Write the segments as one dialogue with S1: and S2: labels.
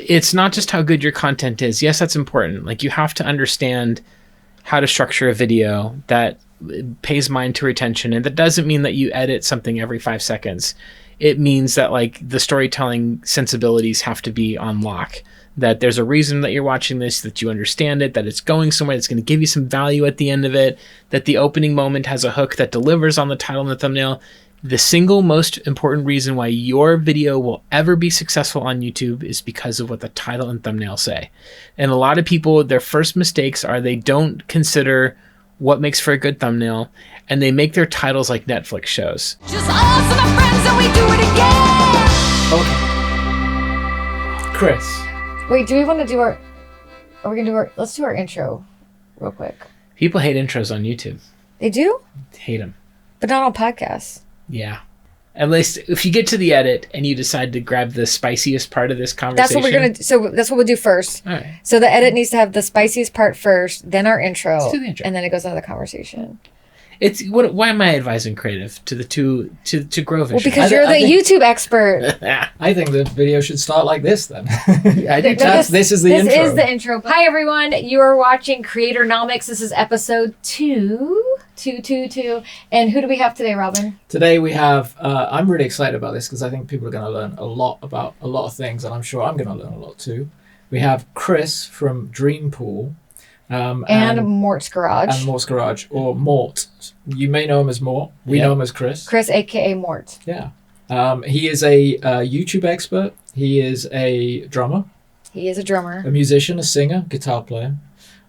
S1: it's not just how good your content is. Yes, that's important. Like, you have to understand how to structure a video that pays mind to retention. And that doesn't mean that you edit something every 5 seconds. It means that, like, the storytelling sensibilities have to be on lock. That there's a reason that you're watching this, that you understand it, that it's going somewhere, that's going to give you some value at the end of it, that the opening moment has a hook that delivers on the title and the thumbnail. The single most important reason why your video will ever be successful on YouTube is because of what the title and thumbnail say. And a lot of people, their first mistakes are they don't consider what makes for a good thumbnail, and they make their titles like Netflix shows.
S2: Just us and my friends and we do it again.
S3: Okay. Chris.
S4: Wait, do we want to do our... Are we going to do our... Let's do our intro real quick.
S1: People hate intros on YouTube.
S4: They do?
S1: Hate them.
S4: But not on podcasts.
S1: Yeah. At least if you get to the edit and you decide to grab the spiciest part of this conversation.
S4: That's what we're going to... So that's what we'll do first.
S1: All right.
S4: So the edit needs to have the spiciest part first, then our intro.
S1: Let's do the intro.
S4: And then it goes into the conversation.
S1: It's what? Why am I advising creative to the to grow vision?
S4: Well, because you're the YouTube expert.
S3: I think the video should start like this then.
S1: I do.
S3: This is the intro.
S4: This is the intro. Hi, everyone. You are watching Creatornomics. This is episode 2. And who do we have today, Robin?
S3: Today we have, I'm really excited about this because I think people are going to learn a lot about a lot of things, and I'm sure I'm going to learn a lot too. We have Chris from Dreampool.
S4: And Morts Garage.
S3: And Morts Garage, or Mort. You may know him as Mort. We know him as Chris.
S4: Chris, a.k.a. Mort.
S3: Yeah. He is a YouTube expert. He is a drummer.
S4: He is a drummer.
S3: A musician, a singer, guitar player.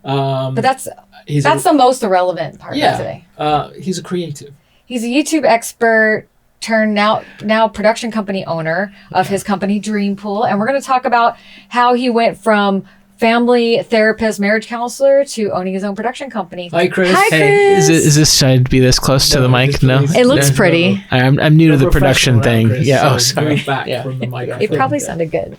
S4: But that's the most irrelevant part of today.
S3: He's a creative.
S4: He's a YouTube expert turned now production company owner of his company Dreampool. And we're going to talk about how he went from family therapist, marriage counselor to owning his own production company.
S3: Hi, Chris.
S4: Hi, Chris.
S1: Hey, is this should I be this close to the mic? No,
S4: it looks pretty.
S1: I'm new to the production thing.
S3: Chris,
S1: yeah.
S3: So
S1: sorry.
S3: move back from the microphone.
S4: It probably sounded good.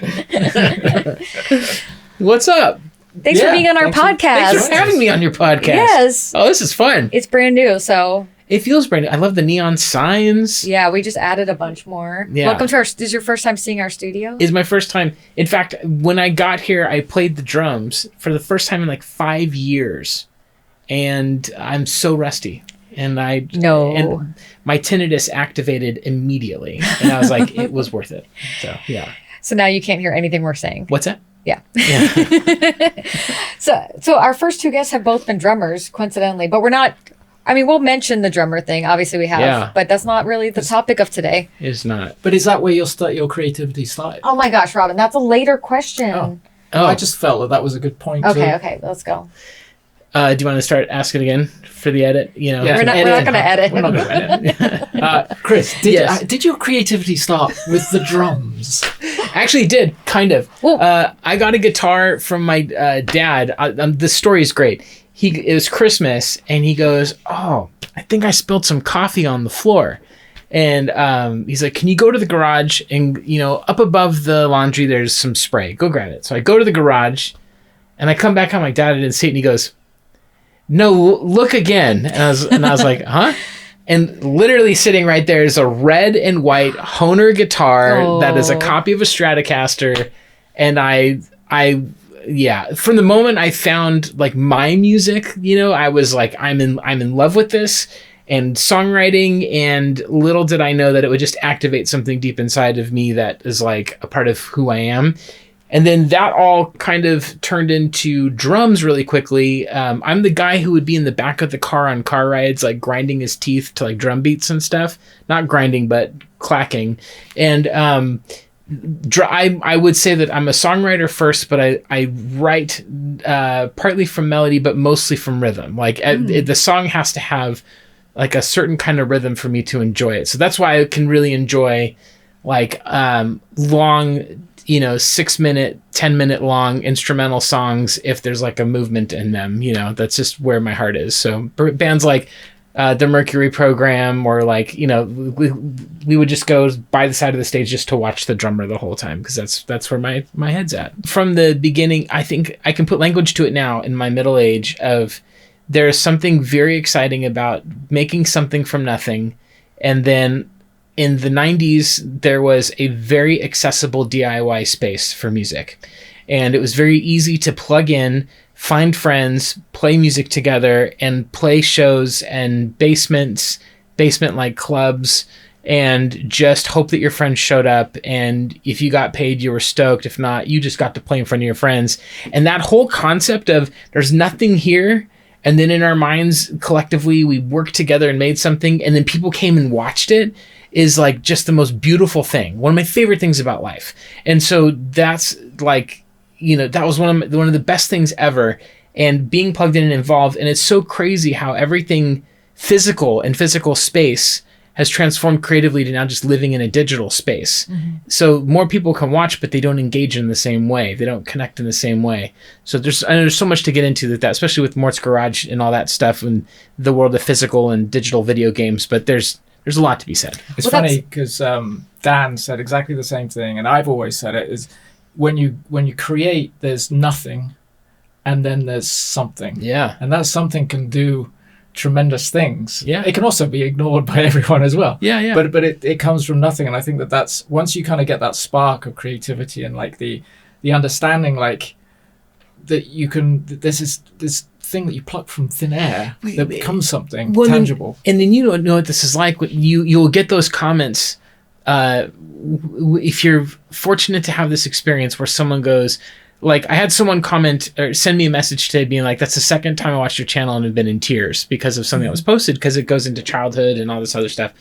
S1: What's up?
S4: Thanks for being on our podcast.
S1: Thanks for having me on your podcast.
S4: Yes.
S1: Oh, this is fun.
S4: It's brand new, so.
S1: It feels brand new. I love the neon signs.
S4: Yeah, we just added a bunch more.
S1: Yeah.
S4: Welcome to this is your first time seeing our studio?
S1: It's my first time. In fact, when I got here, I played the drums for the first time in like 5 years. And I'm so rusty. And my tinnitus activated immediately. And I was like, it was worth it. So, yeah.
S4: So now you can't hear anything we're saying.
S1: What's that?
S4: Yeah.
S1: Yeah.
S4: So our first two guests have both been drummers, coincidentally, but we're not. I mean, we'll mention the drummer thing. Obviously, we have, but that's not really the topic of today.
S1: It's not.
S3: But is that where your creativity started?
S4: Oh my gosh, Robin, that's a later question.
S3: Oh. I just felt that was a good point.
S4: Okay, let's go.
S1: Do you want to start asking again for the edit? You know,
S4: we're not going to edit.
S3: We're not going to edit. Chris, did your creativity start with the drums?
S1: Actually, it did, kind of. I got a guitar from my dad. The story is great. It was Christmas, and he goes, "Oh, I think I spilled some coffee on the floor." And he's like, "Can you go to the garage and, up above the laundry, there's some spray. Go grab it." So I go to the garage, and I come back on my dad. I didn't see it, and he goes, "No, look again." And I was like, "Huh?" And literally sitting right there is a red and white Hohner guitar that is a copy of a Stratocaster, and from the moment I found like my music, I was like, I'm in love with this and songwriting, and little did I know that it would just activate something deep inside of me that is like a part of who I am. And then that all kind of turned into drums really quickly. I'm the guy who would be in the back of the car on car rides, like grinding his teeth to like drum beats and stuff. Not grinding, but clacking. And I would say that I'm a songwriter first, but I write partly from melody, but mostly from rhythm. Like the song has to have like a certain kind of rhythm for me to enjoy it. So that's why I can really enjoy like long, 6 minute, 10-minute long instrumental songs if there's like a movement in them. That's just where my heart is. So bands like the Mercury Program, or like, we would just go by the side of the stage just to watch the drummer the whole time, because that's where my head's at. From the beginning, I think I can put language to it now in my middle age of there's something very exciting about making something from nothing and then in the 90s, there was a very accessible DIY space for music. And it was very easy to plug in, find friends, play music together, and play shows and basement-like clubs, and just hope that your friends showed up. And if you got paid, you were stoked. If not, you just got to play in front of your friends. And that whole concept of there's nothing here, and then in our minds, collectively, we worked together and made something, and then people came and watched it, is like just the most beautiful thing. One of my favorite things about life. And so that's like, that was one of the best things ever, and being plugged in and involved. And it's so crazy how everything physical and physical space has transformed creatively to now just living in a digital space. Mm-hmm. So more people can watch, but they don't engage in the same way. They don't connect in the same way. So there's so much to get into that, especially with Morts Garage and all that stuff and the world of physical and digital video games. But there's a lot to be said.
S3: It's funny because Dan said exactly the same thing, and I've always said it, is when you create, there's nothing, and then there's something.
S1: Yeah.
S3: And that something can do tremendous things.
S1: Yeah.
S3: It can also be ignored by everyone as well.
S1: Yeah.
S3: But it comes from nothing, and I think that's once you kind of get that spark of creativity and like the understanding, like that you can, this thing that you pluck from thin air that becomes something tangible.
S1: And then you don't know what this is like. You'll get those comments if you're fortunate to have this experience where someone goes, like, I had someone comment or send me a message today being like, that's the second time I watched your channel and have been in tears because of something that was posted, because it goes into childhood and all this other stuff.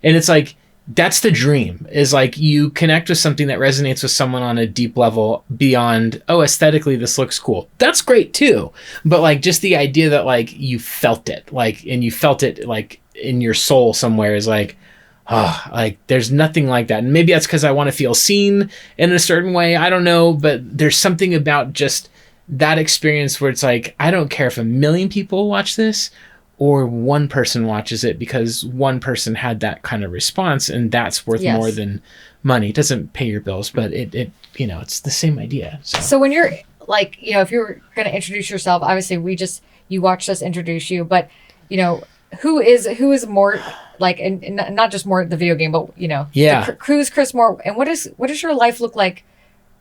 S1: And it's like, that's the dream, is like you connect with something that resonates with someone on a deep level beyond, oh, aesthetically, this looks cool. That's great too. But like just the idea that like you felt it, like, and you felt it like in your soul somewhere is like, oh, like there's nothing like that. And maybe that's because I want to feel seen in a certain way. I don't know, but there's something about just that experience where it's like, I don't care if 1 million people watch this or one person watches it, because one person had that kind of response, and that's worth more than money. It doesn't pay your bills, but it it's the same idea.
S4: So when you're like, if you're going to introduce yourself, obviously you watched us introduce you, but who is Mort, like, and not just Mort the video game, but who's Chris Mort, and what does your life look like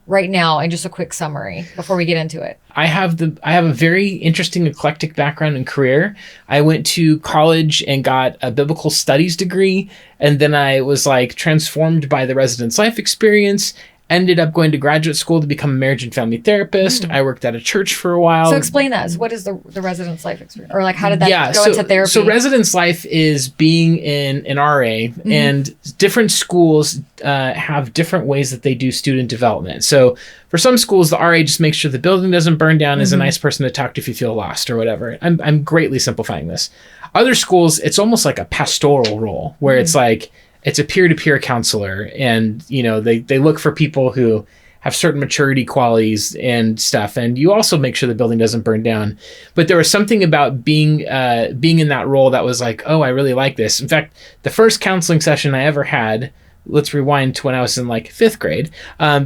S4: right now, in just a quick summary before we get into it?
S1: I have a very interesting eclectic background and career. I went to college and got a biblical studies degree, and then I was like transformed by the residence life experience. Ended up going to graduate school to become a marriage and family therapist. I worked at a church for a while.
S4: So explain that. So what is the residence life experience? Or like, how did that go into therapy?
S1: So residence life is being in an RA, and different schools have different ways that they do student development. So for some schools, the RA just makes sure the building doesn't burn down, is a nice person to talk to if you feel lost or whatever. I'm greatly simplifying this. Other schools, it's almost like a pastoral role where it's like, it's a peer-to-peer counselor, and they look for people who have certain maturity qualities and stuff, and you also make sure the building doesn't burn down. But there was something about being in that role that was like, oh, I really like this. In fact, the first counseling session I ever had, let's rewind to when I was in like 5th grade,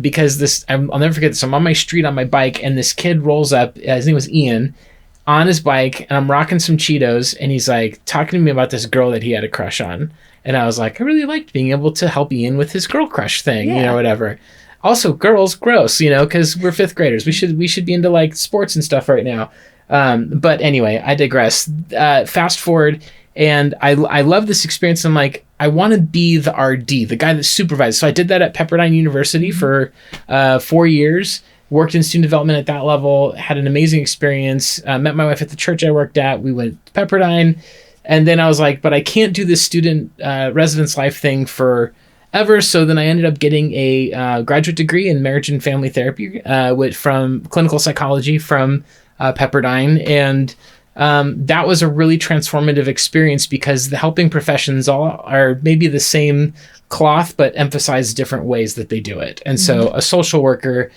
S1: because I'll never forget this. I'm on my street on my bike, and this kid rolls up, his name was Ian, on his bike, and I'm rocking some Cheetos, and he's like talking to me about this girl that he had a crush on. And I was like, I really liked being able to help Ian with his girl crush thing, whatever. Also, girls, gross, because we're 5th graders. We should be into like sports and stuff right now. But anyway, I digress. Fast forward, and I love this experience. I'm like, I want to be the RD, the guy that supervises. So I did that at Pepperdine University for 4 years. Worked in student development at that level. Had an amazing experience. Met my wife at the church I worked at. We went to Pepperdine. And then I was like, but I can't do this student residence life thing forever. So then I ended up getting a graduate degree in marriage and family therapy from clinical psychology from Pepperdine. And that was a really transformative experience, because the helping professions all are maybe the same cloth, but emphasize different ways that they do it. And so a social worker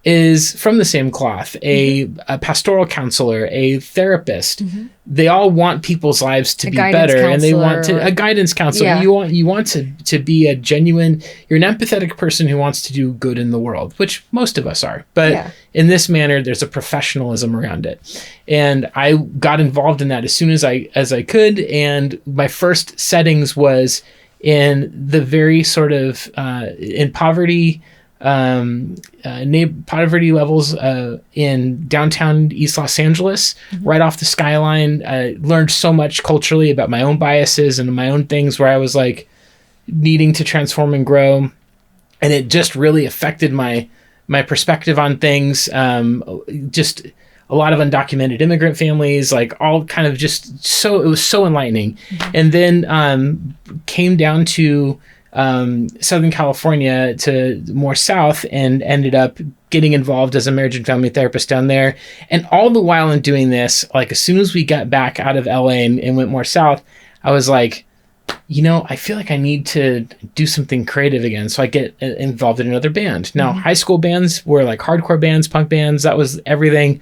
S1: is from the same cloth, a pastoral counselor, a therapist. They all want people's lives to be better, and they want a guidance counselor. Yeah. You want to be a genuine, you're an empathetic person who wants to do good in the world, which most of us are. But in this manner, there's a professionalism around it. And I got involved in that as soon as I could. And my first settings was in the very sort of in poverty poverty levels in downtown East Los Angeles, right off the skyline. I learned so much culturally about my own biases and my own things where I was like needing to transform and grow. And it just really affected my perspective on things. Just a lot of undocumented immigrant families, like all kind of just so, it was so enlightening. And then came down to Southern California to more south and ended up getting involved as a marriage and family therapist down there. And all the while in doing this, like as soon as we got back out of LA and went more south, I was like, you know, I feel like I need to do something creative again. So I get involved in another band. Now, high school bands were like hardcore bands, punk bands. That was everything.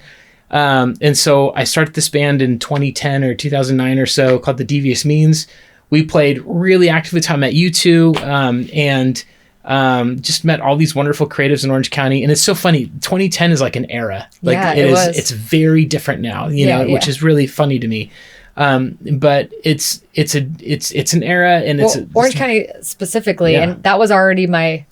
S1: And so I started this band in 2010 or 2009 or so called The Devious Means. We played really actively time at U2 and just met all these wonderful creatives in Orange County. And it's so funny. 2010 is like an era. Like
S4: Yeah,
S1: it
S4: it
S1: is.
S4: was.
S1: It's very different now, you know, which is really funny to me. But it's an era, and it's
S4: Orange County specifically,
S1: Yeah.
S4: and that was already my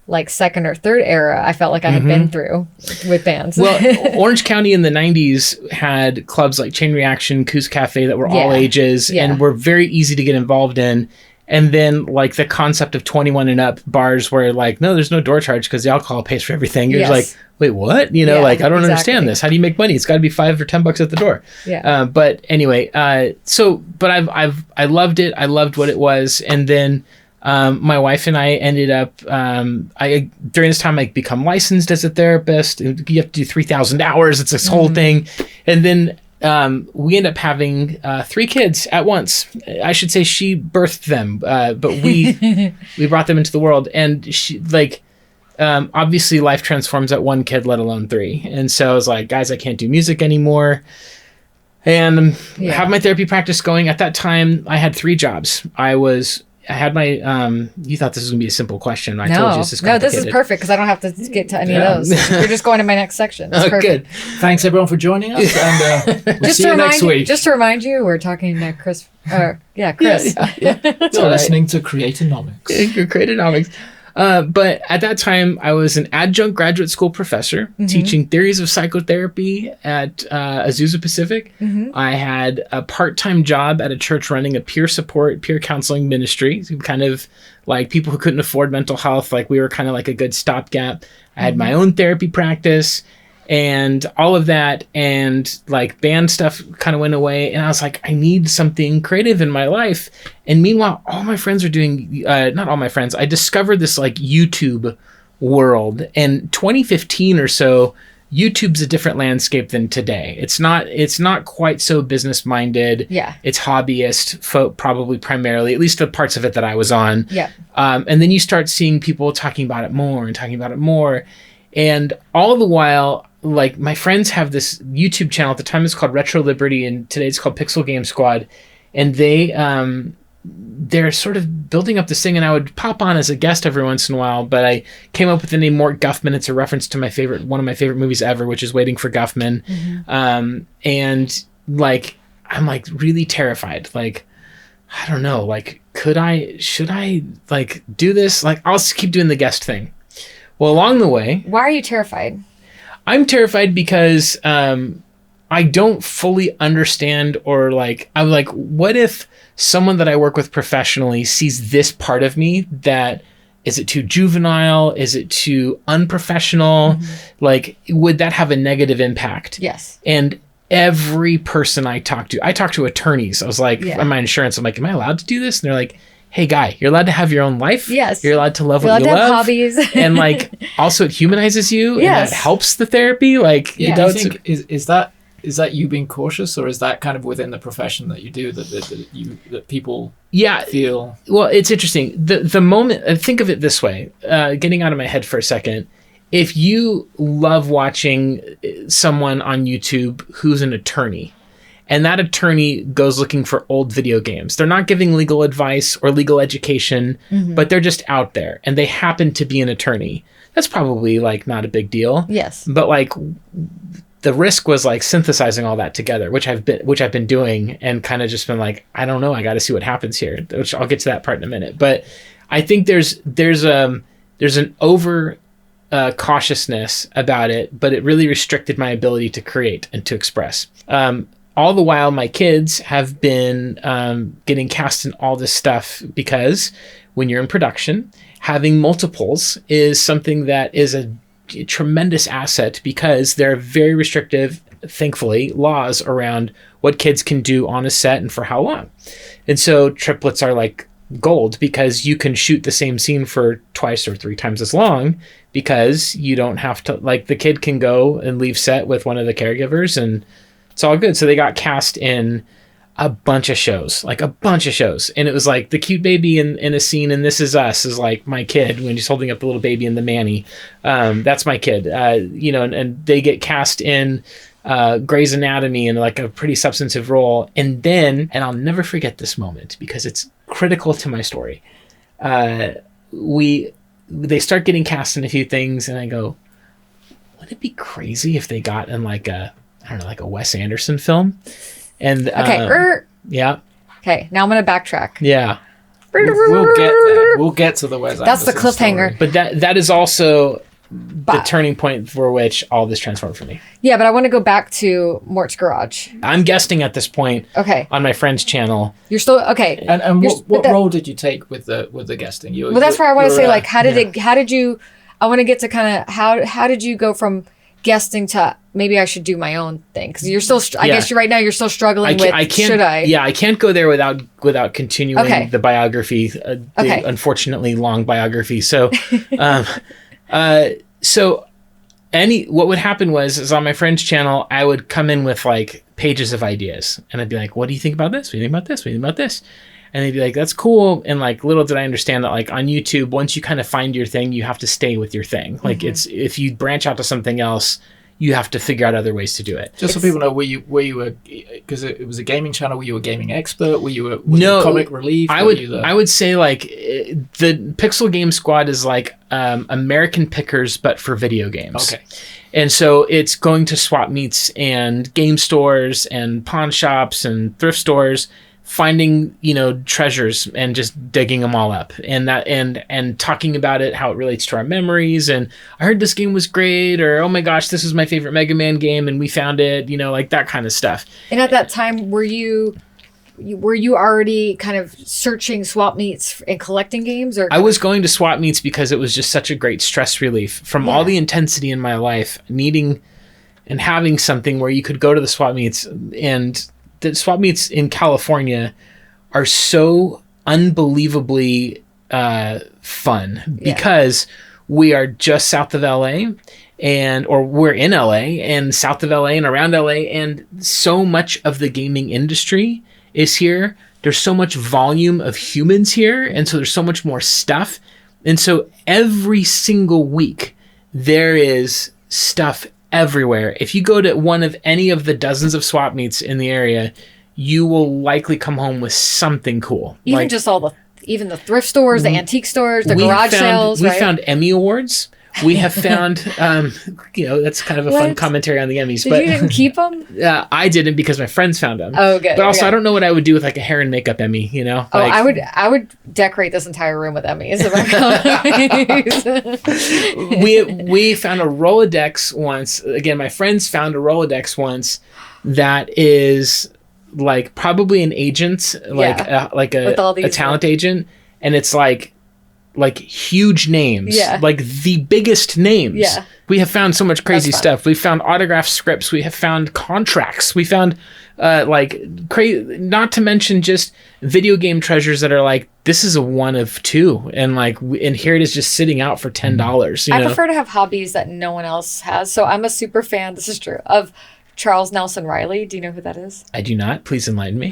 S4: like second or third era I felt like I had been through with bands.
S1: Well, Orange County in the 90s had clubs like Chain Reaction, Coos Cafe that were all
S4: Yeah.
S1: ages
S4: Yeah.
S1: and were very easy to get involved in. And then like the concept of 21 and up bars where like, no, there's no door charge because the alcohol pays for everything. You're just
S4: Yes.
S1: like, wait, what? You know,
S4: Yeah,
S1: like, I don't
S4: exactly.
S1: understand this. How do you make money? It's got to be $5 or $10 at the door.
S4: Yeah.
S1: But anyway, but I loved it. I loved what it was. And then, my wife and I ended up, during this time, I become licensed as a therapist. You have to do 3,000 hours. It's this whole thing. And then, we end up having 3 kids at once. I should say she birthed them, but we brought them into the world. And she like obviously life transforms at 1 kid, let alone 3. And so I was like, guys, I can't do music anymore. And have my therapy practice going. At that time, I had 3 jobs. I had my, you thought this was going to be a simple question. I told you this is
S4: No,
S1: complicated.
S4: this is perfect because I don't have to get to any of those. You're just going to my next section. It's perfect.
S1: Good.
S3: Thanks everyone for joining us, and we'll see you next week.
S4: Just to remind you, we're talking to Chris. Chris.
S3: You're listening to Creatonomics.
S1: Creatonomics. But at that time, I was an adjunct graduate school professor teaching theories of psychotherapy at Azusa Pacific. I had a part-time job at a church running a peer support, peer counseling ministry, kind of like people who couldn't afford mental health. Like we were kind of like a good stopgap. I had my own therapy practice and all of that, and like band stuff kind of went away, and I was like, I need something creative in my life. And meanwhile, all my friends are doing not all my friends, I discovered this like YouTube world. And 2015 or so, YouTube's a different landscape than today. It's not quite so business minded.
S4: Yeah.
S1: It's hobbyist probably primarily, at least the parts of it that I was on.
S4: Yeah.
S1: And then you start seeing people talking about it more and talking about it more. And all the while, like my friends have this YouTube channel. At the time it's called Retro Liberty, and today it's called Pixel Game Squad. And they're sort of building up this thing, and I would pop on as a guest every once in a while. But I came up with the name Mort Guffman. It's a reference to one of my favorite movies ever, which is Waiting for Guffman. And like I'm like really terrified. Like I don't know. Like should I like do this? Like I'll just keep doing the guest thing. Well, along the way,
S4: Why are you terrified?
S1: I'm terrified because I don't fully understand, or like, I'm like, what if someone that I work with professionally sees this part of me that, is it too juvenile? Is it too unprofessional? Like, would that have a negative impact?
S4: Yes.
S1: And every person I talk to attorneys. I was like, on my insurance, I'm like, am I allowed to do this? And they're like, hey guy, you're allowed to have your own life.
S4: Yes.
S1: You're allowed to love
S4: You're
S1: what you
S4: allowed to have
S1: love.
S4: hobbies.
S1: And like, also it humanizes you.
S4: Yes.
S1: And that helps the therapy. Like,
S3: Yeah,
S1: you know,
S3: do you think is that you being cautious, or is that kind of within the profession that you do that people feel?
S1: Well, it's interesting. The moment, think of it this way, getting out of my head for a second. If you love watching someone on YouTube who's an attorney, and that attorney goes looking for old video games, they're not giving legal advice or legal education, but they're just out there and they happen to be an attorney. That's probably like not a big deal.
S4: Yes.
S1: But like the risk was like synthesizing all that together, which I've been doing, and kind of just been like, I don't know, I got to see what happens here, which I'll get to that part in a minute. But I think there's an over cautiousness about it, but it really restricted my ability to create and to express. All the while, my kids have been getting cast in all this stuff, because when you're in production, having multiples is something that is a tremendous asset, because there are very restrictive, thankfully, laws around what kids can do on a set and for how long. And so triplets are like gold, because you can shoot the same scene for 2 or 3 times as long, because you don't have to, like, the kid can go and leave set with one of the caregivers and it's all good. So they got cast in a bunch of shows. And it was like the cute baby in a scene in This Is Us is like my kid when he's holding up the little baby in the Manny. That's my kid. And they get cast in Grey's Anatomy in like a pretty substantive role. And then, and I'll never forget this moment because it's critical to my story. They start getting cast in a few things, and I go, wouldn't it be crazy if they got in like a Wes Anderson film? And
S4: Okay.
S1: yeah.
S4: Okay. Now I'm going to backtrack.
S1: Yeah.
S3: We'll get there. We'll get to the Wes
S4: That's the
S3: Anderson
S4: cliffhanger.
S3: story.
S1: But that is also the turning point for which all this transformed for me.
S4: Yeah, but I want to go back to Mort's Garage.
S1: I'm guesting at this point
S4: Okay.
S1: on my friend's channel.
S4: You're still okay.
S3: And
S4: You're-
S3: what
S4: that-
S3: role did you take with the guesting?
S4: Well, that's where I want to say, like, how did you? I want to get to kind of how did you go from guesting to maybe I should do my own thing, because you're still. I guess right now you're still struggling with. Should I?
S1: Yeah, I can't go there without continuing the biography, the unfortunately long biography. So, what would happen is on my friend's channel, I would come in with like pages of ideas, and I'd be like, "What do you think about this? What do you think about this? What do you think about this?" And they'd be like, "That's cool." And like, little did I understand that like on YouTube, once you kind of find your thing, you have to stay with your thing. Like if you branch out to something else, you have to figure out other ways to do it.
S3: Just so people know, were you because it was a gaming channel? Were you a gaming expert? Were you a comic relief?
S1: I would say like the Pixel Game Squad is like American Pickers, but for video games.
S3: Okay.
S1: And so it's going to swap meets and game stores and pawn shops and thrift stores, finding treasures and just digging them all up, and talking about it, how it relates to our memories, and I heard this game was great, or oh my gosh, this is my favorite Mega Man game and we found it, like that kind of stuff.
S4: And at that time, were you already kind of searching swap meets and collecting games, or?
S1: I was going to swap meets because it was just such a great stress relief from all the intensity in my life, needing and having something where you could go to the swap meets. And the swap meets in California are so unbelievably fun because we are just south of LA, or we're in LA and south of LA and around LA, and so much of the gaming industry is here. There's so much volume of humans here, and so there's so much more stuff. And so every single week there is stuff everywhere. If you go to one of any of the dozens of swap meets in the area, you will likely come home with something cool.
S4: Even just even the thrift stores, the antique stores, the garage sales.
S1: We found Emmy Awards. We have found, that's kind of a fun commentary on the Emmys.
S4: You didn't keep them?
S1: I didn't, because my friends found them.
S4: Oh, good.
S1: But also, I don't know what I would do with like a hair and makeup Emmy.
S4: I would decorate this entire room with Emmys.
S1: We found a Rolodex once. Again, my friends found a Rolodex once that is like probably an agent, like a talent agent, and it's like huge names, like the biggest names. Yeah. We have found so much crazy stuff. We found autograph scripts. We have found contracts. We found not to mention just video game treasures that are like, this is a one of two, and and here it is just sitting out for $10.
S4: I prefer to have hobbies that no one else has. So I'm a super fan. This is true of Charles Nelson Riley. Do you know who that is?
S1: I do not. Please enlighten me.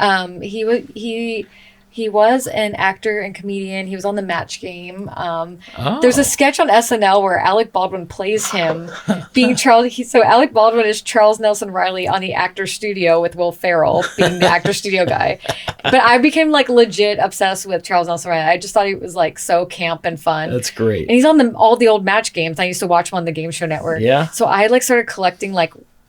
S4: He was an actor and comedian. He was on the Match Game. There's a sketch on SNL where Alec Baldwin plays him being Charles. So Alec Baldwin is Charles Nelson Riley on the Actor Studio with Will Ferrell being the Actor Studio guy. But I became legit obsessed with Charles Nelson Riley. I just thought he was so camp and fun.
S1: That's great.
S4: And he's on all the old Match Games. I used to watch him on the Game Show Network.
S1: Yeah.
S4: So I started collecting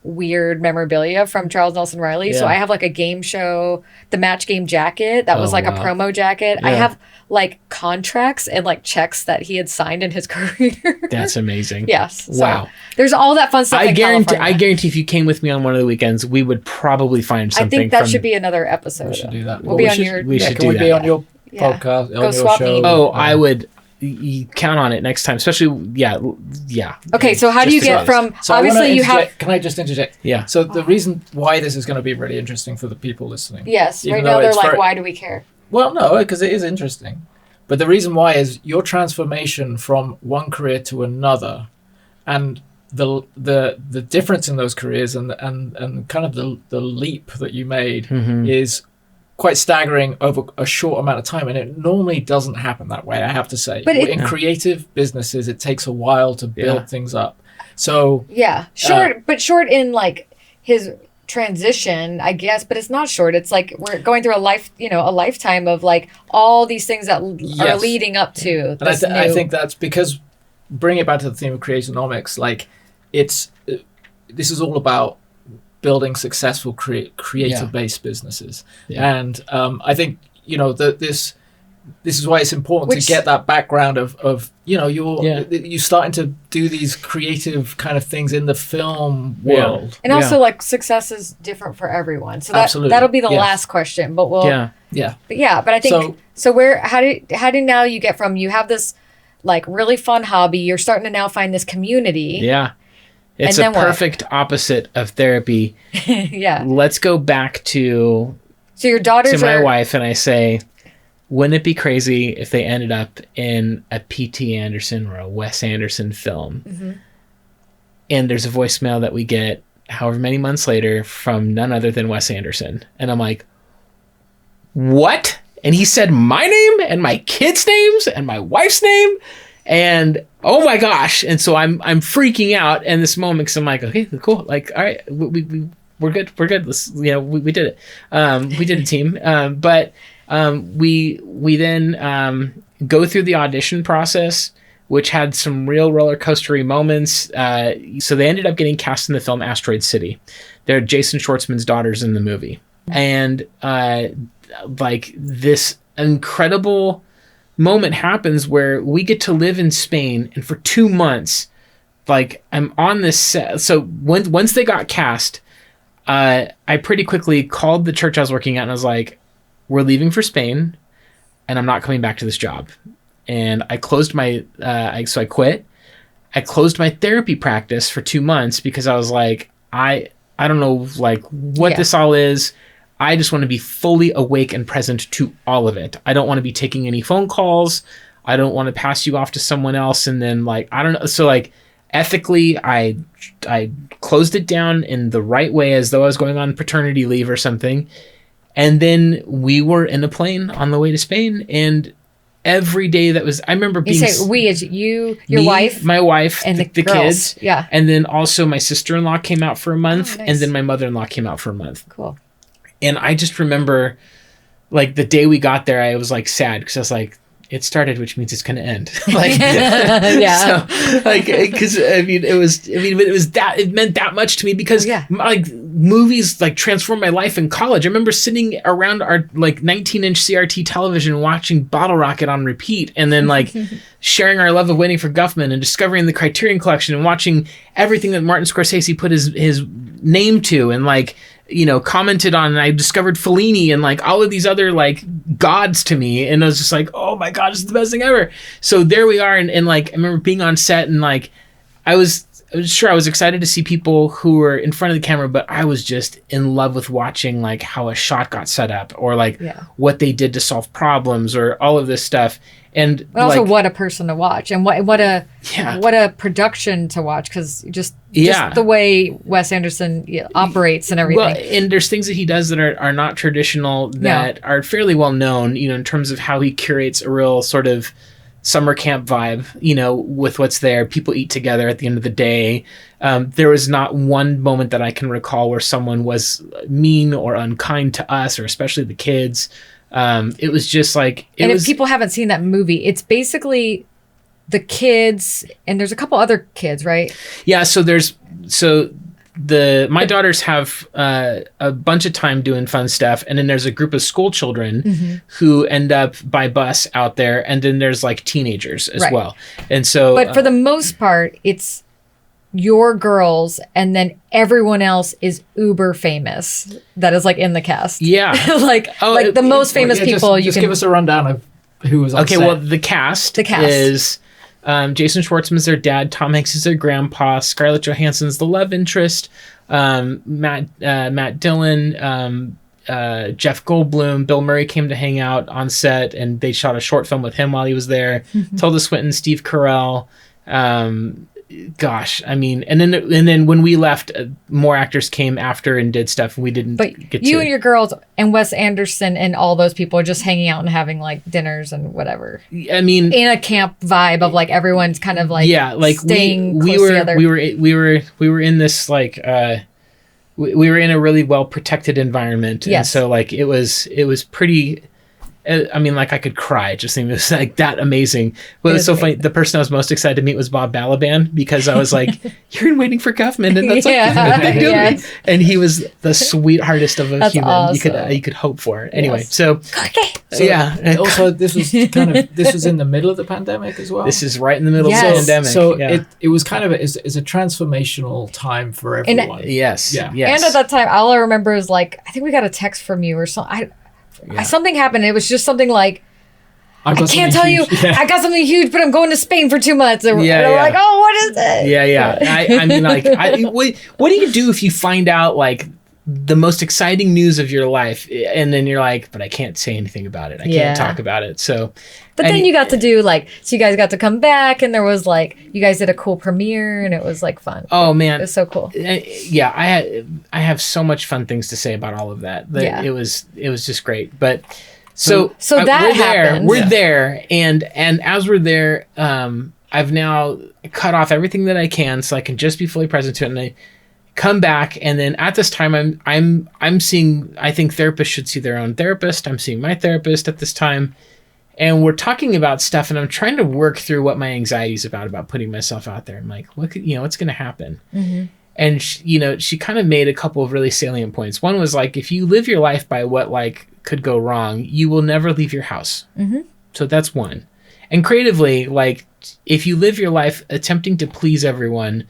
S4: weird memorabilia from Charles Nelson Riley. So
S1: Yeah.
S4: I have like a game show, the Match Game jacket that was
S1: Oh,
S4: like a
S1: wow.
S4: promo jacket. I
S1: Yeah.
S4: have like contracts and like checks that he had signed in his career.
S1: That's amazing.
S4: Yes. So
S1: Wow.
S4: there's all that fun stuff.
S1: I
S4: in
S1: guarantee.
S4: California.
S1: I guarantee if you came with me on one of the weekends, we would probably find
S4: I
S1: something.
S4: think that
S1: from,
S4: should be another episode.
S3: We should do that.
S4: We'll
S3: Well,
S4: be
S3: we
S4: on
S3: should-
S4: your.
S1: we should
S3: Can we
S1: do
S3: be
S1: that.
S3: on your
S4: Yeah.
S3: podcast?
S4: Go
S3: on your
S4: swap
S3: show?
S4: meet.
S1: Oh, I would. You count on it next time, especially. Yeah.
S4: Okay, so how do you
S3: Just
S4: get
S3: because.
S4: from
S3: So I wanna
S4: obviously you have
S3: interject- Can I just interject?
S1: Yeah.
S3: So the reason why this is going to be really interesting for the people listening.
S4: yes
S3: even
S4: right
S3: though
S4: now they're
S3: it's
S4: like
S3: very-
S4: why do we care?
S3: Well, no, because it is interesting. But the reason why is your transformation from one career to another, and the difference in those careers and kind of the leap that you made
S1: Mm-hmm.
S3: is quite staggering over a short amount of time, and it normally doesn't happen that way. I have to say,
S4: But
S3: in creative businesses, it takes a while to build
S1: Yeah.
S3: things up. So
S4: Yeah, short, but short in like his transition, I guess. But it's not short. It's like we're going through a lifetime of like all these things that are
S3: Yes.
S4: leading up to.
S3: And I,
S4: This
S3: I
S4: new-
S3: think that's because, bring it back to the theme of creatonomics, like this is all about building successful creative-based businesses.
S1: Yeah.
S3: And I think, this is why it's important
S4: Which-
S3: to get that background of you're
S1: Yeah.
S3: you starting to do these creative kind of things in the film
S1: Yeah.
S3: world.
S4: and also like success is different for everyone. So
S3: Absolutely.
S4: that'll be the
S3: Yes.
S4: last question. But we'll
S1: Yeah.
S3: Yeah.
S4: but I think so. Where how do now you get from you have this like really fun hobby, you're starting to now find this community.
S1: Yeah. It's
S4: And
S1: a
S4: then what?
S1: perfect opposite of therapy.
S4: Yeah.
S1: Let's go back to
S4: So your daughters
S1: my
S4: are
S1: wife and I say, wouldn't it be crazy if they ended up in a P.T. Anderson or a Wes Anderson film?
S4: Mm-hmm.
S1: And there's a voicemail that we get however many months later from none other than Wes Anderson. And I'm like, what? And he said my name and my kids' names and my wife's name. And oh my gosh. And so I'm freaking out in this moment because I'm like, okay, cool. Like, all right, we're good. We're good. Let's, we did it. We did a team. But we then go through the audition process, which had some real roller coastery moments. So they ended up getting cast in the film Asteroid City. They're Jason Schwartzman's daughters in the movie. And like this incredible moment happens where we get to live in Spain, and for 2 months, like I'm on this set. So once they got cast, I pretty quickly called the church I was working at and I was like, we're leaving for Spain and I'm not coming back to this job. And I closed my, so I quit. I closed my therapy practice for 2 months because I was like, I don't know like what
S4: Yeah.
S1: this all is. I just want to be fully awake and present to all of it. I don't want to be taking any phone calls. I don't want to pass you off to someone else. And then like, I don't know. So like ethically, I closed it down in the right way as though I was going on paternity leave or something. And then we were in a plane on the way to Spain. And every day that was, I remember
S4: you
S1: being...
S4: say we as you, your
S1: me,
S4: wife,
S1: my wife,
S4: and the
S1: kids.
S4: girls. Yeah.
S1: And then also my sister-in-law came out for a month.
S4: Oh, nice.
S1: And then my mother-in-law came out for a month.
S4: Cool.
S1: And I just remember, like, the day we got there, I was, like, sad because I was like, it started, which means it's going to end. Like,
S4: Yeah.
S1: So, like, because, it meant that much to me because,
S4: Yeah.
S1: like, movies, like, transformed my life in college. I remember sitting around our, like, 19-inch CRT television watching Bottle Rocket on repeat and then, like, sharing our love of Waiting for Guffman and discovering the Criterion Collection and watching everything that Martin Scorsese put his name to and, like, commented on, and I discovered Fellini and like all of these other like gods to me. And I was just like, oh my God, this is the best thing ever. So there we are. And like, I remember being on set and like, I was excited to see people who were in front of the camera, but I was just in love with watching like how a shot got set up or like what they did to solve problems or all of this stuff. And
S4: But also,
S1: like,
S4: what a person to watch, and what a production to watch, because just the way Wes Anderson operates and everything.
S1: Well, and there's things that he does that are not traditional that are fairly well known, in terms of how he curates a real sort of summer camp vibe, with what's there. People eat together at the end of the day. There was not one moment that I can recall where someone was mean or unkind to us, or especially the kids. It was just like...
S4: If people haven't seen that movie, it's basically the kids, and there's a couple other kids, right?
S1: Yeah, so my daughters have a bunch of time doing fun stuff, and then there's a group of school children who end up by bus out there, and then there's like teenagers as well. And so,
S4: but for the most part, it's your girls, and then everyone else is uber famous. That is like in the cast.
S1: Yeah,
S4: like the most famous people.
S3: Just give us a rundown of who was on set.
S1: Well, the cast is Jason Schwartzman's their dad, Tom Hanks is their grandpa, Scarlett Johansson's the love interest, Matt Dillon, Jeff Goldblum, Bill Murray came to hang out on set, and they shot a short film with him while he was there. Tilda Swinton, Steve Carell. Gosh, I mean, and then when we left, more actors came after and did stuff, and we didn't.
S4: But
S1: get
S4: you
S1: to.
S4: And your girls and Wes Anderson and all those people are just hanging out and having like dinners and whatever.
S1: I mean,
S4: in a camp vibe of like everyone's kind of like staying
S1: we
S4: close
S1: were
S4: together.
S1: we were in this like we were in a really well protected environment, and so like it was pretty. I mean, like I could cry just thinking it was like that amazing. But it's so funny. The person I was most excited to meet was Bob Balaban, because I was like, "You're in Waiting for Guffman," and that's and he was the sweetheartest of a human
S4: awesome.
S1: you could hope for. Anyway, so yeah.
S3: Also, this was in the middle of the pandemic as well.
S1: This is right in the middle of the pandemic.
S3: So it was kind of is a transformational time for everyone.
S1: Yes.
S4: And at that time, all I remember is like, I think we got a text from you or something. Something happened. It was just something like, I can't tell you. I got something huge, but I'm going to Spain for 2 months. And I'm like, oh, what is it?
S1: I mean, like, what do you do if you find out like the most exciting news of your life, and then you're like, but I can't say anything about it. I can't talk about it. So,
S4: but then you got to do like, so you guys got to come back, and there was like, you guys did a cool premiere, and it was like fun.
S1: Oh man,
S4: it was so cool.
S1: I have so much fun things to say about all of that. It was just great. But so
S4: that happened.
S1: We're there, and as we're there, I've now cut off everything that I can, so I can just be fully present to it, and I come back, and then at this time I'm seeing, I think therapists should see their own therapist. I'm seeing my therapist at this time, and we're talking about stuff, and I'm trying to work through what my anxiety is about putting myself out there. I'm like, what's going to happen? And she kind of made a couple of really salient points. One was like, if you live your life by what like could go wrong, you will never leave your house. So that's one. And creatively, like if you live your life attempting to please everyone,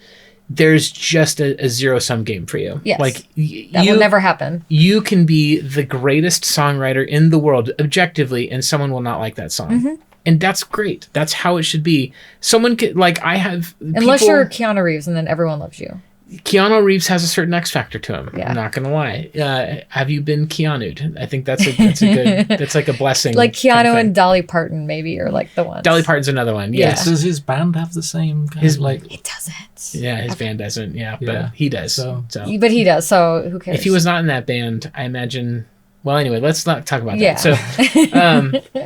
S1: there's just a zero-sum game for you.
S4: Yes.
S1: Like
S4: that will never happen.
S1: You can be the greatest songwriter in the world objectively, and someone will not like that song. And that's great. That's how it should be. Someone could, like, I have
S4: unless you're Keanu Reeves, and then everyone loves you.
S1: Keanu Reeves has a certain X factor to him.
S4: Yeah.
S1: I'm not gonna lie. Have you been Keanu'd? I think that's a good. That's like a blessing.
S4: Like Keanu and Dolly Parton, maybe, or like the ones.
S1: Dolly Parton's another one.
S4: Yeah.
S1: Yes.
S3: Does his band have the same kind of like?
S4: It doesn't.
S1: Yeah, his band doesn't. Yeah, but he does. So.
S4: But he does. So who cares?
S1: If he was not in that band, I imagine. Well, anyway, let's not talk about that. So,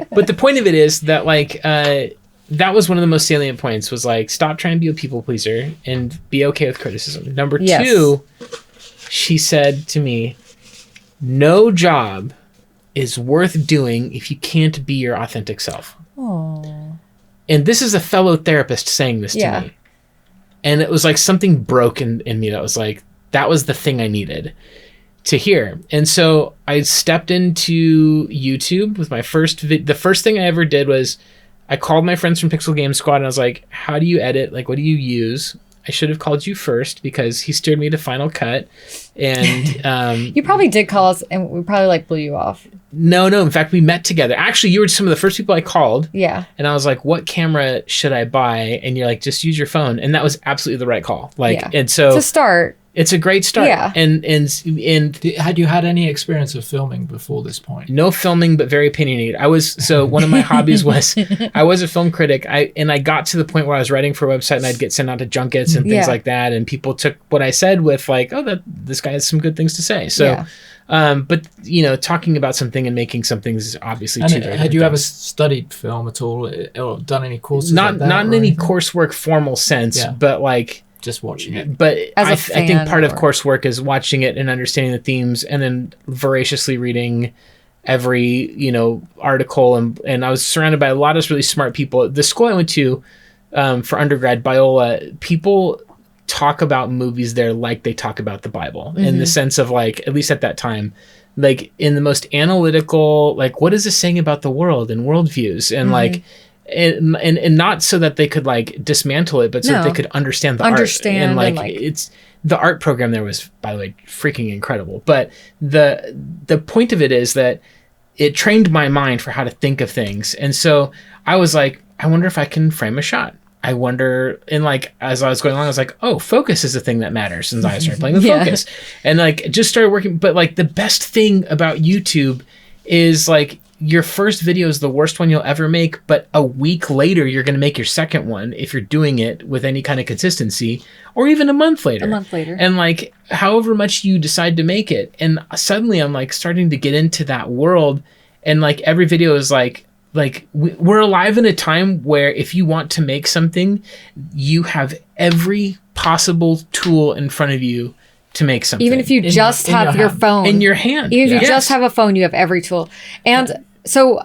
S1: but the point of it is that like. That was one of the most salient points, was like, stop trying to be a people pleaser and be okay with criticism. Number two, she said to me, no job is worth doing if you can't be your authentic self.
S4: Aww.
S1: And this is a fellow therapist saying this to me. And it was like something broke in me that was like, that was the thing I needed to hear. And so I stepped into YouTube with my the first thing I ever did was I called my friends from Pixel Game Squad, and I was like, how do you edit? Like, what do you use? I should have called you first, because he steered me to Final Cut. And
S4: you probably did call us, and we probably like blew you off.
S1: No. In fact, we met together. Actually, you were some of the first people I called.
S4: Yeah. And
S1: I was like, what camera should I buy? And you're like, just use your phone. And that was absolutely the right call. Like, and so
S4: to start.
S1: It's a great start.
S4: Yeah.
S1: And
S3: had you had any experience of filming before this point?
S1: No filming, but very opinionated. One of my hobbies was I was a film critic. I got to the point where I was writing for a website, and I'd get sent out to junkets and things like that, and people took what I said with like, oh, this guy has some good things to say. So but talking about something and making something is obviously two very
S3: had you ever studied film at all, or done any courses?
S1: Not
S3: like that,
S1: in any coursework formal sense, but like
S3: just watching it.
S1: But I think part of
S4: or...
S1: coursework is watching it and understanding the themes, and then voraciously reading every article. And I was surrounded by a lot of really smart people. The school I went to for undergrad, Biola, people talk about movies there like they talk about the Bible, in the sense of like, at least at that time, like in the most analytical, like what is this saying about the world and worldviews, and like, and not so that they could like dismantle it, but so that they could understand the art. And like, it's, the art program there was, by the way, freaking incredible. But the point of it is that it trained my mind for how to think of things. And so I was like, I wonder if I can frame a shot. I wonder, and like, as I was going along, I was like, oh, focus is the thing that matters. And I started playing with focus, and like, just started working. But like, the best thing about YouTube is like, your first video is the worst one you'll ever make, but a week later, you're going to make your second one if you're doing it with any kind of consistency, or even a month later. And like, however much you decide to make it. And suddenly I'm like starting to get into that world. And like, every video is like we're alive in a time where if you want to make something, you have every possible tool in front of you to make something.
S4: Even if you just have your phone.
S1: In your hand.
S4: Even if you just have a phone, you have every tool. And so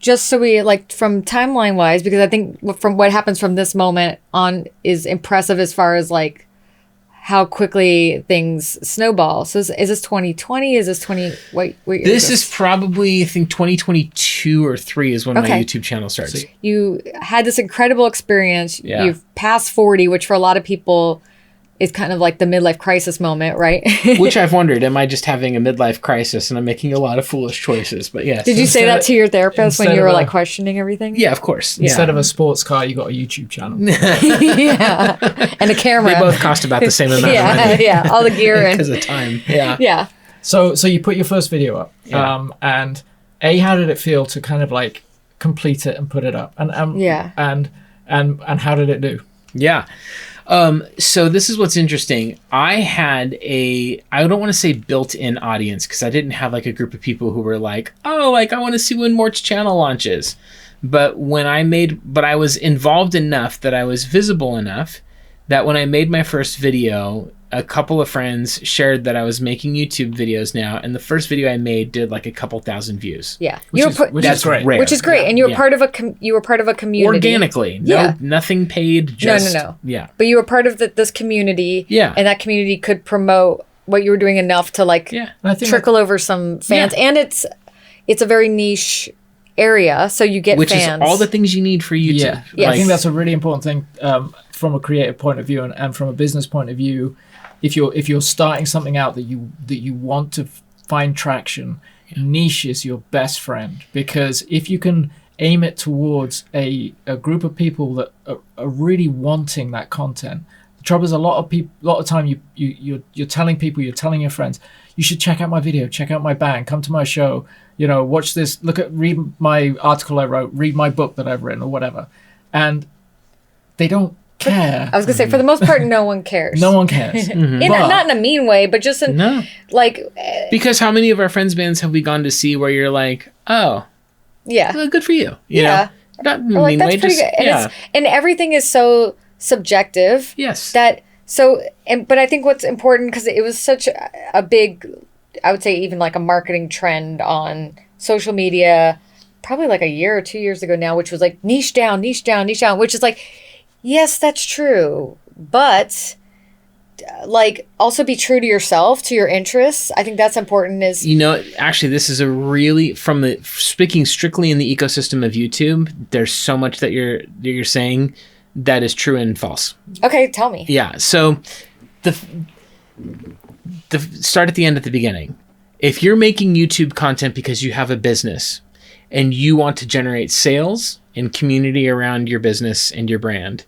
S4: just so we like, from timeline wise, because I think from what happens from this moment on is impressive as far as like how quickly things snowball. So is this 2020? Is this 20? Wait,
S1: this is probably, I think 2022 or 3 is when my YouTube channel starts.
S4: So you had this incredible experience. You've passed 40, which for a lot of people is kind of like the midlife crisis moment, right?
S1: Which I've wondered, am I just having a midlife crisis and I'm making a lot of foolish choices? But yes.
S4: Did you say that to your therapist when you were like questioning everything?
S1: Yeah, of course.
S3: Instead of a sports car, you got a YouTube channel.
S4: Yeah. And a camera.
S1: They both cost about the same amount of money.
S4: Yeah, all the gear and
S1: because of time. Yeah.
S4: Yeah.
S3: So you put your first video up. And how did it feel to kind of like complete it and put it up? And how did it do?
S1: Yeah. So this is what's interesting. I had I don't want to say built-in audience, because I didn't have like a group of people who were like, oh, like I want to see when Mort's channel launches. But I was involved enough that I was visible enough that when I made my first video, a couple of friends shared that I was making YouTube videos now, and the first video I made did like a couple thousand views.
S4: Yeah,
S1: which is great.
S4: Which is great, and you were part of a community
S1: organically. Nothing paid. Just,
S4: no.
S1: Yeah,
S4: but you were part of this community.
S1: Yeah,
S4: and that community could promote what you were doing enough to like trickle over some fans, and it's a very niche area, so you get
S1: which
S4: fans.
S1: Is all the things you need for YouTube.
S3: Yeah,
S4: yes.
S3: I think that's a really important thing from a creative point of view and from a business point of view. If you're starting something out that you want to find traction, niche is your best friend, because if you can aim it towards a group of people that are really wanting that content. The trouble is a lot of time you're telling people, you're telling your friends, you should check out my video, check out my band, come to my show, watch this, read my article I wrote, read my book that I've written or whatever, and they don't care.
S4: I was gonna say, for the most part, no one cares.
S3: No one cares.
S4: Not in a mean way, but just in like.
S1: Because how many of our friends' bands have we gone to see where you're like, oh, well, good for you. You know? Not in a mean way.
S4: Pretty good. And everything is so subjective.
S1: Yes.
S4: But I think what's important, because it was such a big, I would say even like a marketing trend on social media, probably like a year or 2 years ago now, which was like niche down, which is like, yes, that's true, but like also be true to yourself, to your interests. I think that's important. Actually, this is a really, speaking strictly in the ecosystem of YouTube, there's so much that you're saying that is true and false. Okay, tell me.
S1: Yeah, so the start at the end at the beginning. If you're making YouTube content because you have a business and you want to generate sales and community around your business and your brand,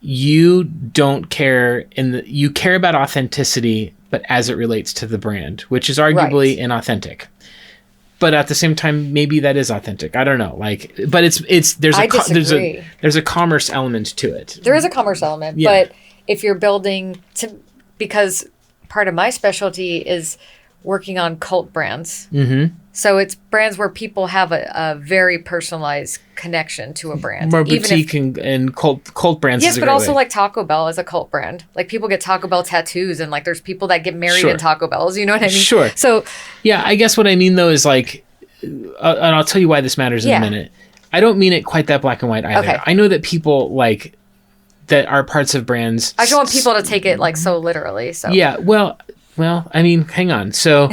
S1: you don't care you care about authenticity, but as it relates to the brand, which is arguably inauthentic. But at the same time, maybe that is authentic. I don't know. But there's a commerce element to it.
S4: There is a commerce element, but if you're building because part of my specialty is working on cult brands. Mm-hmm. So it's brands where people have a very personalized connection to a brand.
S1: More boutique and cult brands.
S4: Yes, but also like Taco Bell is a cult brand. Like people get Taco Bell tattoos, and like there's people that get married in Taco Bells. You know what I mean?
S1: Sure.
S4: So
S1: yeah, I guess what I mean though is like, and I'll tell you why this matters in a minute. I don't mean it quite that black and white either. Okay. I know that people like that are parts of brands.
S4: I don't want people to take it like so literally. So
S1: Yeah, well, I mean, hang on. So,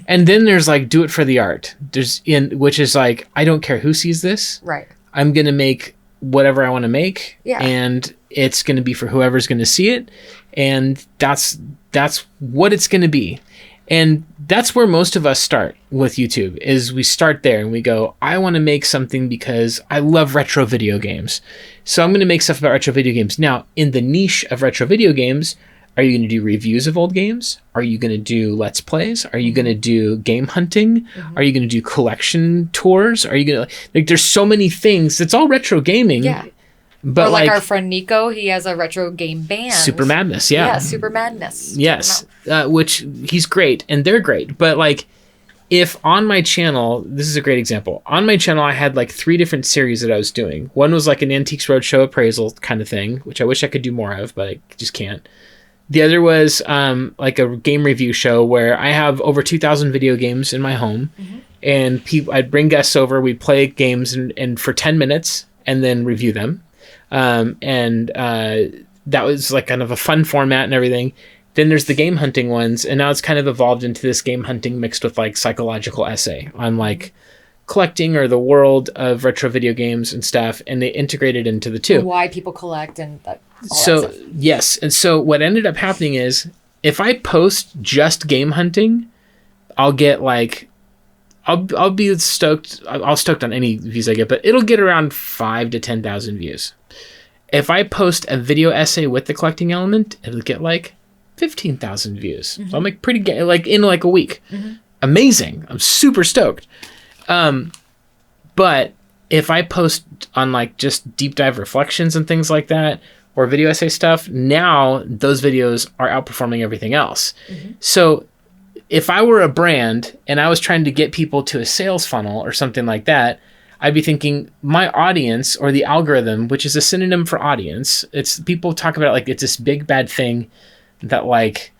S1: and then there's like do it for the art. Which is like, I don't care who sees this.
S4: right.
S1: I'm gonna make whatever I want to make,
S4: Yeah.
S1: and it's gonna be for whoever's gonna see it, and that's what it's gonna be. And that's where most of us start with YouTube, is we start there and we go, I want to make something because I love retro video games. So I'm going to make stuff about retro video games. Now, in the niche of retro video games, are you going to do reviews of old games? Are you going to do Let's Plays? Are you going to do game hunting? Are you going to do collection tours? Are you going to, like, there's so many things. It's all retro gaming.
S4: Yeah.
S1: But
S4: Or like our friend Nico, he has a retro game band.
S1: Super Madness, yeah.
S4: Yeah, Super Madness.
S1: Yes, which he's great, and they're great. But like, if on my channel, this is a great example. On my channel, I had like 3 different series that I was doing. One was like an Antiques Roadshow appraisal kind of thing, which I wish I could do more of, but I just can't. The other was like a game review show where I have over 2,000 video games in my home, and I'd bring guests over, we'd play games and for 10 minutes, and then review them. That was like kind of a fun format and everything. Then there's the game hunting ones, and now it's kind of evolved into this game hunting mixed with like psychological essay on like collecting or the world of retro video games and stuff, and they integrated into the two.
S4: Why people collect and all that
S1: So
S4: stuff.
S1: yes, and so what ended up happening is if I post just game hunting, I'll get like I'll be stoked. I'll stoked on any views I get, but it'll get around 5,000 to 10,000 views. If I post a video essay with the collecting element, it'll get like 15,000 views. So I'm like like in like a week. Amazing. I'm super stoked. But if I post on like just deep dive reflections and things like that, or video essay stuff, now those videos are outperforming everything else. So if I were a brand and I was trying to get people to a sales funnel or something like that, I'd be thinking my audience, or the algorithm, which is a synonym for audience. It's people talk about it like it's this big bad thing that like,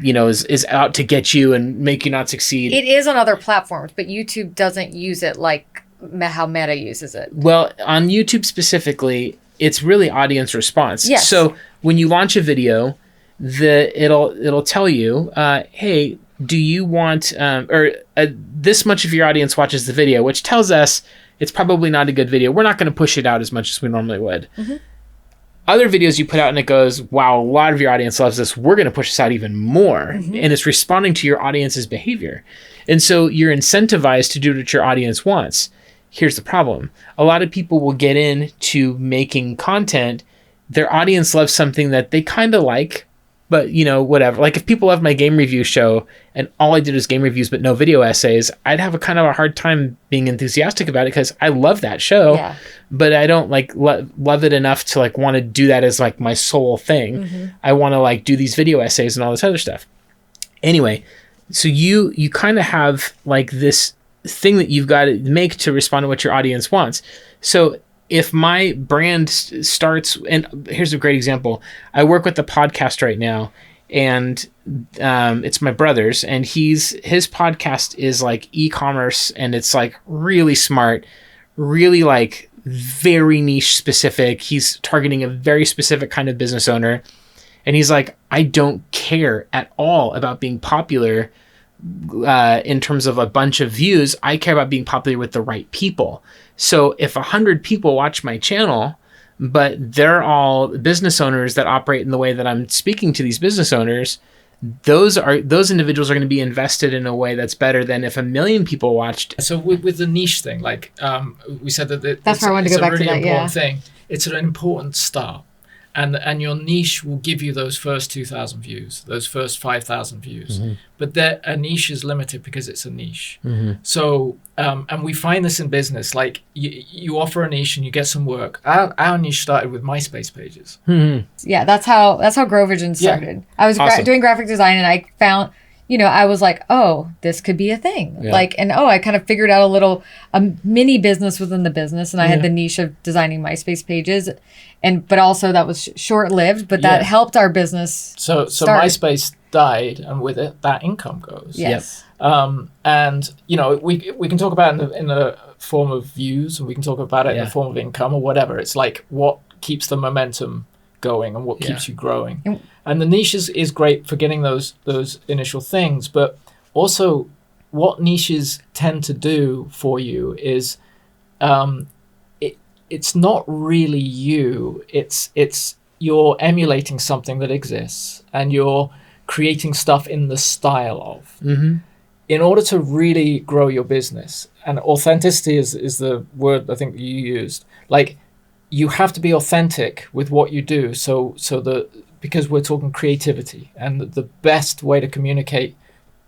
S1: you know, is out to get you and make you not succeed.
S4: It is on other platforms, but YouTube doesn't use it like how Meta uses it.
S1: Well, on YouTube specifically, it's really audience response.
S4: Yes.
S1: So when you launch a video, it'll tell you, hey, do you want this much of your audience watches the video, which tells us it's probably not a good video. We're not going to push it out as much as we normally would. Other videos you put out and it goes, wow, a lot of your audience loves this. We're going to push this out even more. And it's responding to your audience's behavior. And so you're incentivized to do what your audience wants. Here's the problem. A lot of people will get into making content. Their audience loves something that they kind of like, but you know, whatever. Like if people love my game review show and all I did was game reviews but no video essays, I'd have a kind of a hard time being enthusiastic about it because I love that show, but I don't like love it enough to like want to do that as like my sole thing. I want to like do these video essays and all this other stuff. Anyway, so you kind of have like this thing that you've got to make to respond to what your audience wants. So if my brand starts, and here's a great example. I work with a podcast right now, and it's my brother's, and his podcast is like e-commerce, and it's like really smart, really like very niche specific. He's targeting a very specific kind of business owner. And he's like, I don't care at all about being popular in terms of a bunch of views. I care about being popular with the right people. So if 100 people watch my channel, but they're all business owners that operate in the way that I'm speaking to these business owners, those individuals are going to be invested in a way that's better than if 1 million people watched.
S3: So with the niche thing, like we said that
S4: That's where I wanted to go back to that,
S3: important thing. It's an important start. And your niche will give you those first 2,000 views, those first 5,000 views. But a niche is limited because it's a niche. So, and we find this in business, like you offer a niche and you get some work. Our niche started with MySpace pages.
S4: Yeah, that's how Grovision started. I was
S1: Awesome.
S4: doing graphic design and I found, I was like, oh, this could be a thing.
S1: Yeah.
S4: Like, and I kind of figured out a mini business within the business, and I had the niche of designing MySpace pages, but also that was short-lived, but that helped our business.
S3: So
S4: start.
S3: MySpace died, and with it, that income goes.
S4: Yes.
S3: And we can talk about it in the form of views, and we can talk about it in the form of income or whatever. It's like what keeps the momentum going and what keeps
S1: Yeah.
S3: you growing. And the niche is great for getting those initial things, but also what niches tend to do for you is it's not really you. It's you're emulating something that exists and you're creating stuff in the style of.
S1: Mm-hmm.
S3: In order to really grow your business, and authenticity is the word I think you used. Like, you have to be authentic with what you do. Because we're talking creativity, and the best way to communicate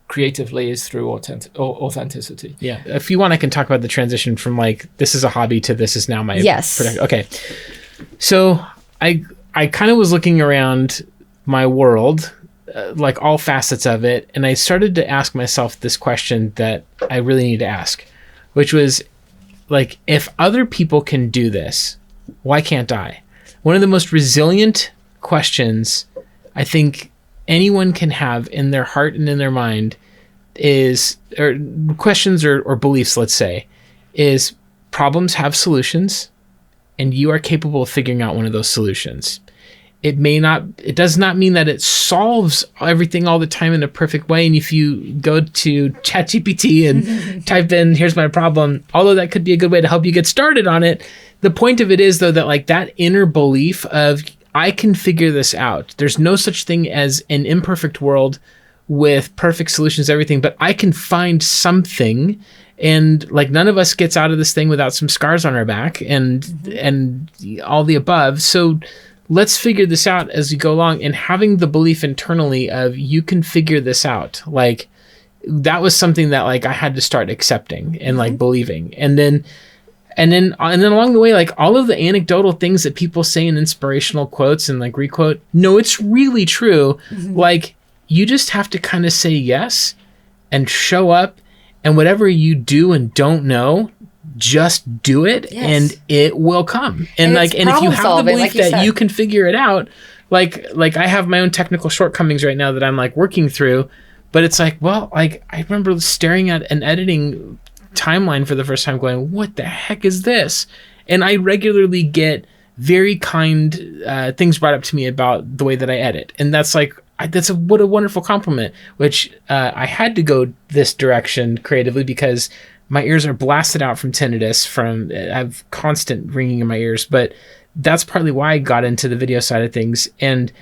S3: creatively is through authenticity.
S1: Yeah. If you want, I can talk about the transition from like, this is a hobby to this is now my
S4: Yes.
S1: Okay. So I kind of was looking around my world, like all facets of it, and I started to ask myself this question that I really need to ask, which was like, if other people can do this, why can't I? One of the most resilient questions I think anyone can have in their heart and in their mind is, or questions or beliefs, let's say, is problems have solutions and you are capable of figuring out one of those solutions. It does not mean that it solves everything all the time in a perfect way. And if you go to ChatGPT and type in, here's my problem, although that could be a good way to help you get started on it, the point of it is, though, that like that inner belief of, I can figure this out. There's no such thing as an imperfect world with perfect solutions to everything, but I can find something. And like, none of us gets out of this thing without some scars on our back and all the above. So let's figure this out as we go along, and having the belief internally of, you can figure this out. Like, that was something that like I had to start accepting and like believing. And then along the way, like all of the anecdotal things that people say in inspirational quotes and like requote, no, it's really true. Like, you just have to kind of say yes and show up, and whatever you do and don't know, just do it.
S4: Yes.
S1: And it will come. And
S4: it's
S1: like, and if you have the
S4: problem-solving,
S1: belief
S4: like you
S1: that
S4: said.
S1: you can figure it out, like I have my own technical shortcomings right now that I'm like working through, but it's like, well, like I remember staring at an editing timeline for the first time going, what the heck is this? And I regularly get very kind things brought up to me about the way that I edit. And that's like, what a wonderful compliment, which I had to go this direction creatively because my ears are blasted out from tinnitus, I have constant ringing in my ears, but that's partly why I got into the video side of things. And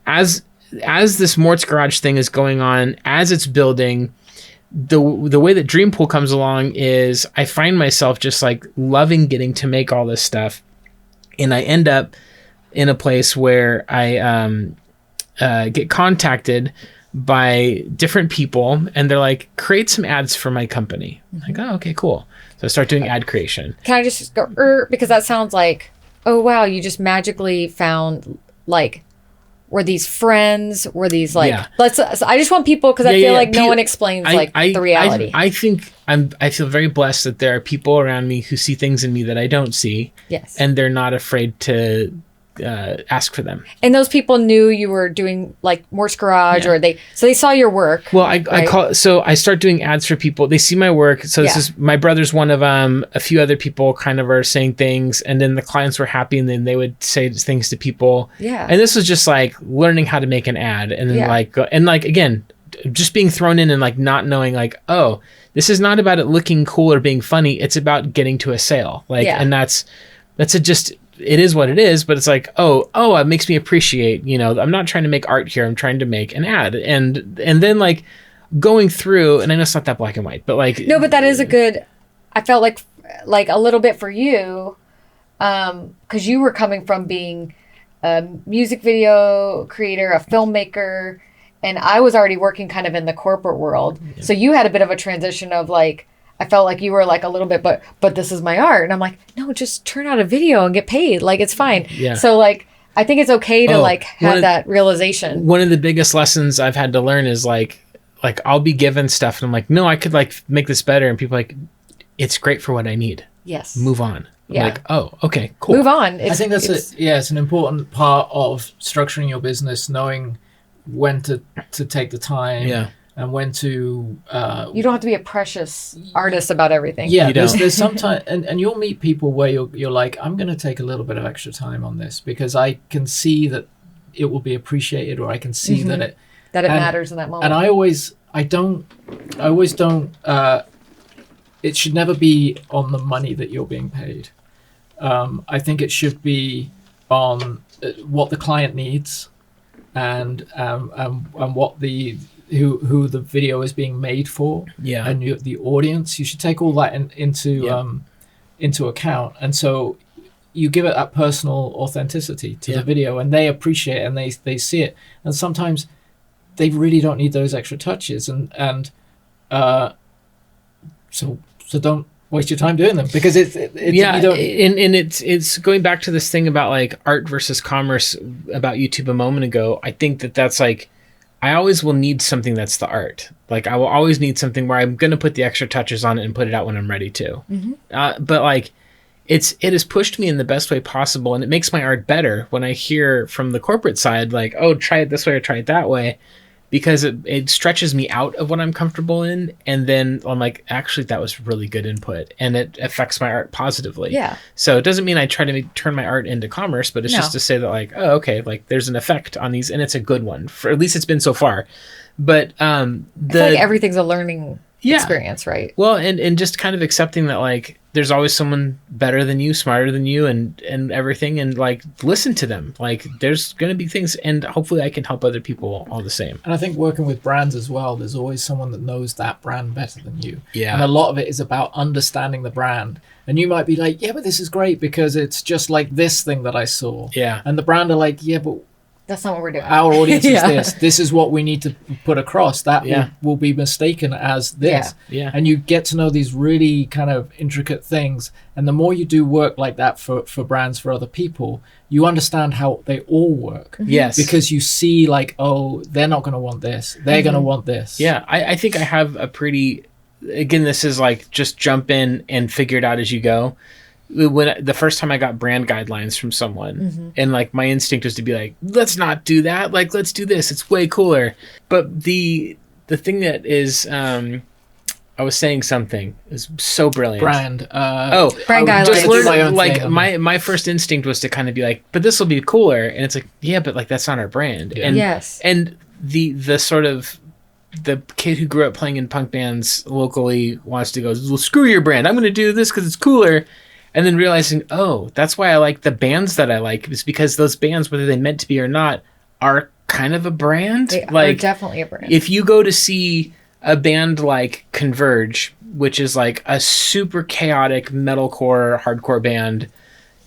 S1: as this Morts Garage thing is going on, as it's building, the way that Dreampool comes along is I find myself just like loving getting to make all this stuff. And I end up in a place where I get contacted by different people, and they're like, create some ads for my company. I'm like, oh, okay, cool. So I start doing ad creation.
S4: Can I just go, because that sounds like, oh wow, you just magically found, like, were these friends? Were these like,
S1: Yeah.
S4: I just want people, because I feel like no one explains the reality.
S1: I think I feel very blessed that there are people around me who see things in me that I don't see.
S4: Yes.
S1: And they're not afraid to ask for them.
S4: And those people knew you were doing like Morts Garage,
S1: Yeah.
S4: or they saw your work.
S1: Well, I start doing ads for people. They see my work. So this is, my brother's one of them. A few other people kind of are saying things, and then the clients were happy, and then they would say things to people.
S4: Yeah.
S1: And this was just like learning how to make an ad, and then
S4: Yeah.
S1: again, just being thrown in and like not knowing like, oh, this is not about it looking cool or being funny. It's about getting to a sale. Like, and that's it is what it is, but it's like, oh, it makes me appreciate, I'm not trying to make art here. I'm trying to make an ad. And then like going through, and I know it's not that black and white, but like,
S4: No, but that is a good, I felt like a little bit for you, because you were coming from being a music video creator, a filmmaker, and I was already working kind of in the corporate world. Yeah. So you had a bit of a transition of like, I felt like you were like a little bit, but this is my art. And I'm like, no, just turn out a video and get paid. Like, it's fine.
S1: Yeah.
S4: So like, I think it's okay to like have that realization.
S1: One of the biggest lessons I've had to learn is like I'll be given stuff and I'm like, no, I could like make this better. And people are like, it's great for what I need.
S4: Yes.
S1: Move on.
S4: Yeah.
S1: Like, oh, okay, cool.
S4: Move on.
S3: I think it's an important part of structuring your business, knowing when to take the time.
S1: Yeah.
S3: and when to
S4: You don't have to be a precious artist about everything.
S3: yeah,
S1: You
S3: there's
S1: don't.
S3: sometimes, and you'll meet people where you're like, I'm going to take a little bit of extra time on this because I can see that it will be appreciated, or I can see that it
S4: That it
S3: and-
S4: matters in that moment.
S3: And I always don't. It should never be on the money that you're being paid. I think it should be on what the client needs, and what who the video is being made for,
S1: Yeah.
S3: and the audience. You should take all that into account, and so you give it that personal authenticity to
S1: Yeah.
S3: the video, and they appreciate it, and they see it. And sometimes they really don't need those extra touches, and so don't waste your time doing them, because it's
S1: Yeah,
S3: you don't,
S1: and it's going back to this thing about like art versus commerce about YouTube a moment ago. I think that's like, I always will need something that's the art. Like I will always need something where I'm going to put the extra touches on it and put it out when I'm ready to. But like it has pushed me in the best way possible, and it makes my art better when I hear from the corporate side like, oh, try it this way or try it that way, because it stretches me out of what I'm comfortable in, and then I'm like, actually that was really good input, and it affects my art positively.
S4: Yeah.
S1: So it doesn't mean I try to turn my art into commerce, but it's
S4: No.
S1: just to say that like, oh, okay, like there's an effect on these, and it's a good one, for at least it's been so far. But
S4: I feel like everything's a learning experience, right?
S1: well, and just kind of accepting that like there's always someone better than you, smarter than you, and everything, and like listen to them. Like there's going to be things, and hopefully I can help other people all the same.
S3: and I think working with brands as well, there's always someone that knows that brand better than you.
S1: Yeah.
S3: And a lot of it is about understanding the brand. And you might be like, yeah, but this is great because it's just like this thing that I saw.
S1: Yeah.
S3: And the brand are like, yeah, but
S4: That's not what we're doing.
S3: our audience
S4: Yeah.
S3: is this. This is what we need to put across. That
S1: Yeah.
S3: will be mistaken as this.
S1: Yeah.
S3: And you get to know these really kind of intricate things. And the more you do work like that for brands, for other people, you understand how they all work.
S1: Yes.
S3: Because you see like, oh, they're not going to want this. They're going to want this.
S1: Yeah, I think I have a pretty, again, this is like just jump in and figure it out as you go. When the first time I got brand guidelines from someone, and like my instinct was to be like, let's not do that, like let's do this, it's way cooler. But the thing that is, I was saying something is so brilliant.
S3: Brand.
S4: Brand
S3: I would
S4: guidelines.
S1: Just
S3: do my
S1: learn,
S3: own
S1: like
S3: thing on
S1: my first instinct was to kind of be like, but this will be cooler, and it's like, yeah, but like that's not our brand.
S3: Yeah.
S1: And
S4: Yes.
S1: and the sort of the kid who grew up playing in punk bands locally wants to go, well, screw your brand, I'm going to do this because it's cooler. And then realizing, oh, that's why I like the bands that I like, is because those bands, whether they meant to be or not, are kind of a brand.
S4: They are
S1: like
S4: definitely a brand.
S1: if you go to see a band like Converge, which is like a super chaotic metalcore, hardcore band,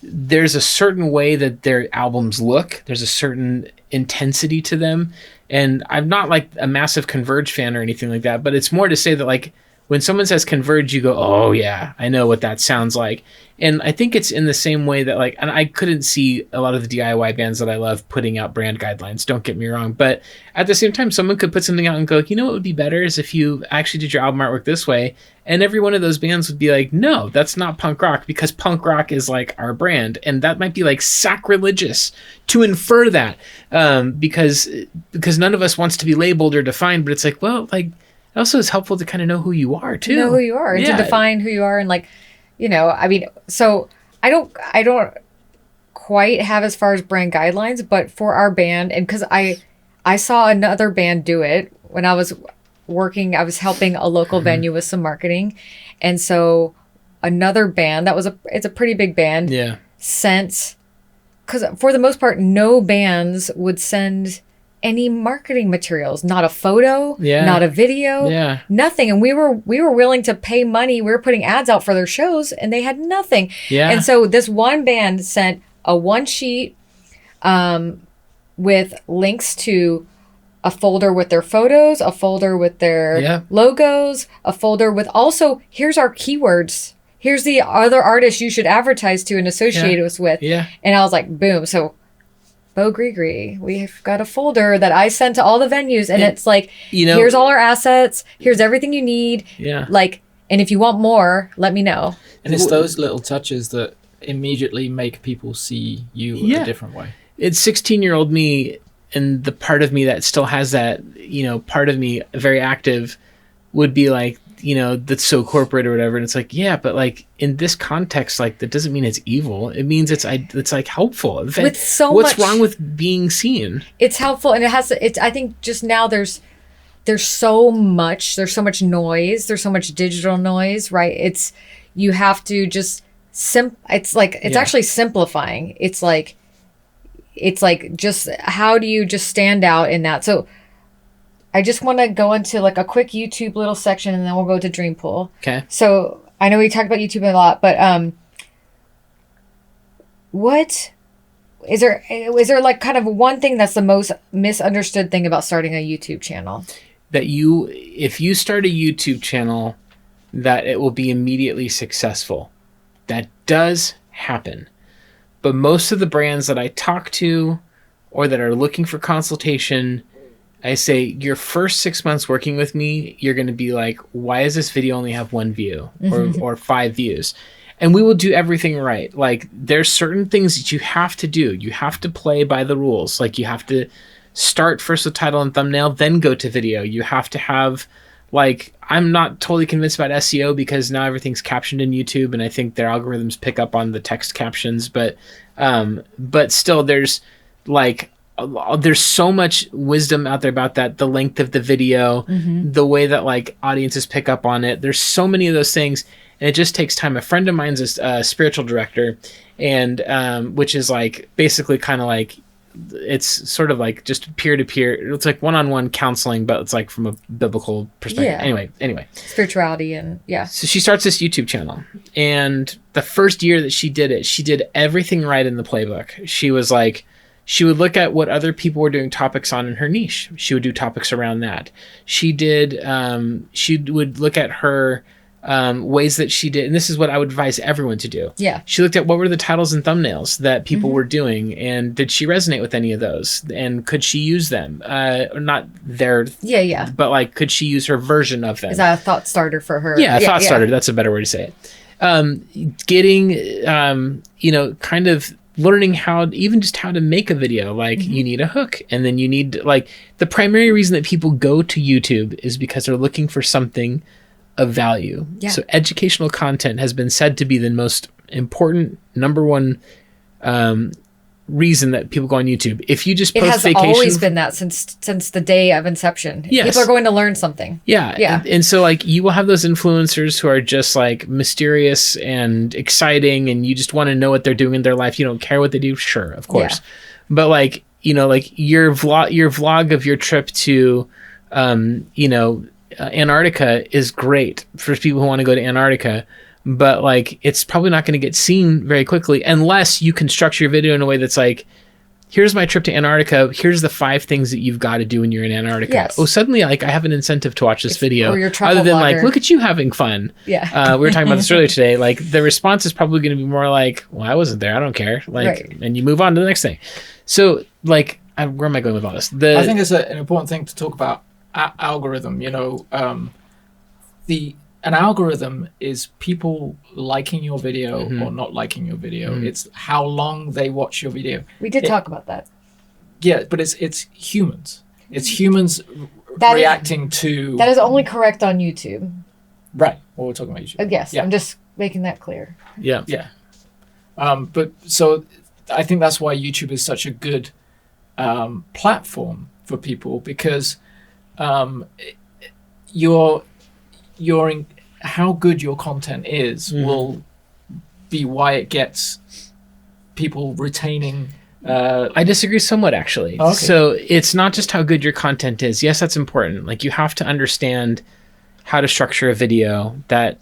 S1: there's a certain way that their albums look. There's a certain intensity to them. And I'm not like a massive Converge fan or anything like that, but it's more to say that like when someone says Converge, you go, oh yeah, I know what that sounds like. And I think it's in the same way that like, and I couldn't see a lot of the DIY bands that I love putting out brand guidelines, don't get me wrong. But at the same time, someone could put something out and go, you know what would be better is if you actually did your album artwork this way. And every one of those bands would be like, no, that's not punk rock, because punk rock is like our brand. And that might be like sacrilegious to infer that, because none of us wants to be labeled or defined, but it's like, well, like, it also is helpful to kind of know who you are too.
S4: Know who you are, and to define who you are, and like, you know, I mean, so I don't quite have as far as brand guidelines, but for our band, and because I saw another band do it when I was working, I was helping a local venue with some marketing, and so another band it's a pretty big band.
S1: Yeah.
S4: Sent, because for the most part, no bands would send any marketing materials, not a photo,
S1: Yeah.
S4: not a video,
S1: Yeah.
S4: nothing. And we were willing to pay money. We were putting ads out for their shows, and they had nothing.
S1: Yeah.
S4: And so this one band sent a one sheet with links to a folder with their photos, a folder with their
S1: Yeah.
S4: logos, a folder with also, here's our keywords. Here's the other artists you should advertise to and associate us with.
S1: Yeah.
S4: And I was like, boom. So Bo Grigri, we've got a folder that I sent to all the venues, and it's like,
S1: you know,
S4: here's all our assets, here's everything you need.
S1: Yeah.
S4: Like, and if you want more, let me know.
S3: And it's those little touches that immediately make people see you in
S1: Yeah.
S3: a different way.
S1: It's 16-year-old me and the part of me that still has that, part of me very active would be like, that's so corporate or whatever. And it's like, yeah, but like in this context, like that doesn't mean it's evil. It means it's like helpful.
S4: With so
S1: what's
S4: much,
S1: wrong with being seen?
S4: It's helpful, and I think just now there's so much noise. There's so much digital noise, right? You have to just it's actually simplifying. It's like just how do you just stand out in that? So I just want to go into like a quick YouTube little section, and then we'll go to Dreampool.
S1: Okay.
S4: So I know we talked about YouTube a lot, but what is there like kind of one thing that's the most misunderstood thing about starting a YouTube channel?
S1: That if you start a YouTube channel, that it will be immediately successful. That does happen. But most of the brands that I talk to or that are looking for consultation, I say, your first 6 months working with me, you're going to be like, why does this video only have 1 view or 5 views? And we will do everything right. Like, there's certain things that you have to do. You have to play by the rules. Like, you have to start first with title and thumbnail, then go to video. You have to have, like, I'm not totally convinced about SEO because now everything's captioned in YouTube, and I think their algorithms pick up on the text captions. But still, there's so much wisdom out there about that. The length of the video, the way that like audiences pick up on it. There's so many of those things, and it just takes time. A friend of mine's a spiritual director, and which is like basically kind of like, it's sort of like just peer-to-peer. It's like one-on-one counseling, but it's like from a biblical perspective.
S4: Yeah.
S1: Anyway.
S4: Spirituality and yeah.
S1: So she starts this YouTube channel, and the first year that she did it, she did everything right in the playbook. She was like, she would look at what other people were doing topics on in her niche. She would do topics around that. She would look at her ways that she did, and this is what I would advise everyone to do.
S4: Yeah.
S1: She looked at what were the titles and thumbnails that people were doing, and did she resonate with any of those? And could she use them? Not their, but like, could she use her version of them?
S4: Is that a thought starter for her?
S1: Yeah, thought starter. That's a better way to say it. Getting, kind of learning how to make a video. Like, you need a hook, and then you need, like, the primary reason that people go to YouTube is because they're looking for something of value. Yeah. So educational content has been said to be the most important number one reason that people go on YouTube. If you just post vacation, it has
S4: always been that since the day of inception.
S1: Yes.
S4: People are going to learn something.
S1: Yeah. And so like, you will have those influencers who are just like mysterious and exciting, and you just want to know what they're doing in their life. You don't care what they do. Sure, of course. Yeah. But like, like your vlog of your trip to, Antarctica is great for people who want to go to Antarctica, but like, it's probably not going to get seen very quickly unless you can structure your video in a way that's like, here's my trip to Antarctica. Here's the 5 things that you've got to do when you're in Antarctica.
S4: Yes.
S1: Oh, suddenly like, I have an incentive to watch this video,
S4: or your travel
S1: other than
S4: blogger.
S1: like, look at you having fun.
S4: Yeah.
S1: We were talking about this earlier today. Like, the response is probably going to be more like, well, I wasn't there, I don't care. Like, right. And you move on to the next thing. So like, where am I going with all this?
S3: I think it's an important thing to talk about. Algorithm, an algorithm is people liking your video or not liking your video. It's how long they watch your video.
S4: We did talk about that.
S3: Yeah, but it's humans. It's humans reacting to.
S4: That is only correct on YouTube.
S3: Right. Well, we're talking about YouTube.
S4: Yes, yeah. I'm just making that clear.
S1: Yeah.
S3: Yeah. But so I think that's why YouTube is such a good platform for people, because how good your content is will be why it gets people retaining.
S1: I disagree somewhat, actually. Okay. So it's not just how good your content is. Yes, that's important. Like, you have to understand how to structure a video that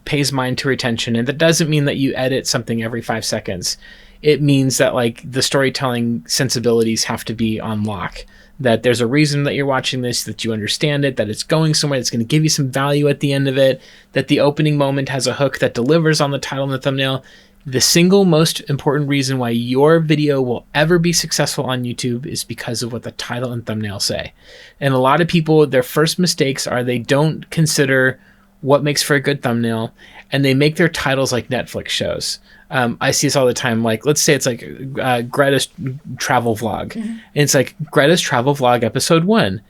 S1: pays mind to retention, and that doesn't mean that you edit something every 5 seconds. It means that like the storytelling sensibilities have to be on lock. That there's a reason that you're watching this, that you understand it, that it's going somewhere, that's going to give you some value at the end of it, that the opening moment has a hook that delivers on the title and the thumbnail. The single most important reason why your video will ever be successful on YouTube is because of what the title and thumbnail say. And a lot of people, their first mistakes are they don't consider what makes for a good thumbnail, and they make their titles like Netflix shows. I see this all the time. Like, let's say it's like Greta's travel vlog. And it's like Greta's travel vlog episode 1.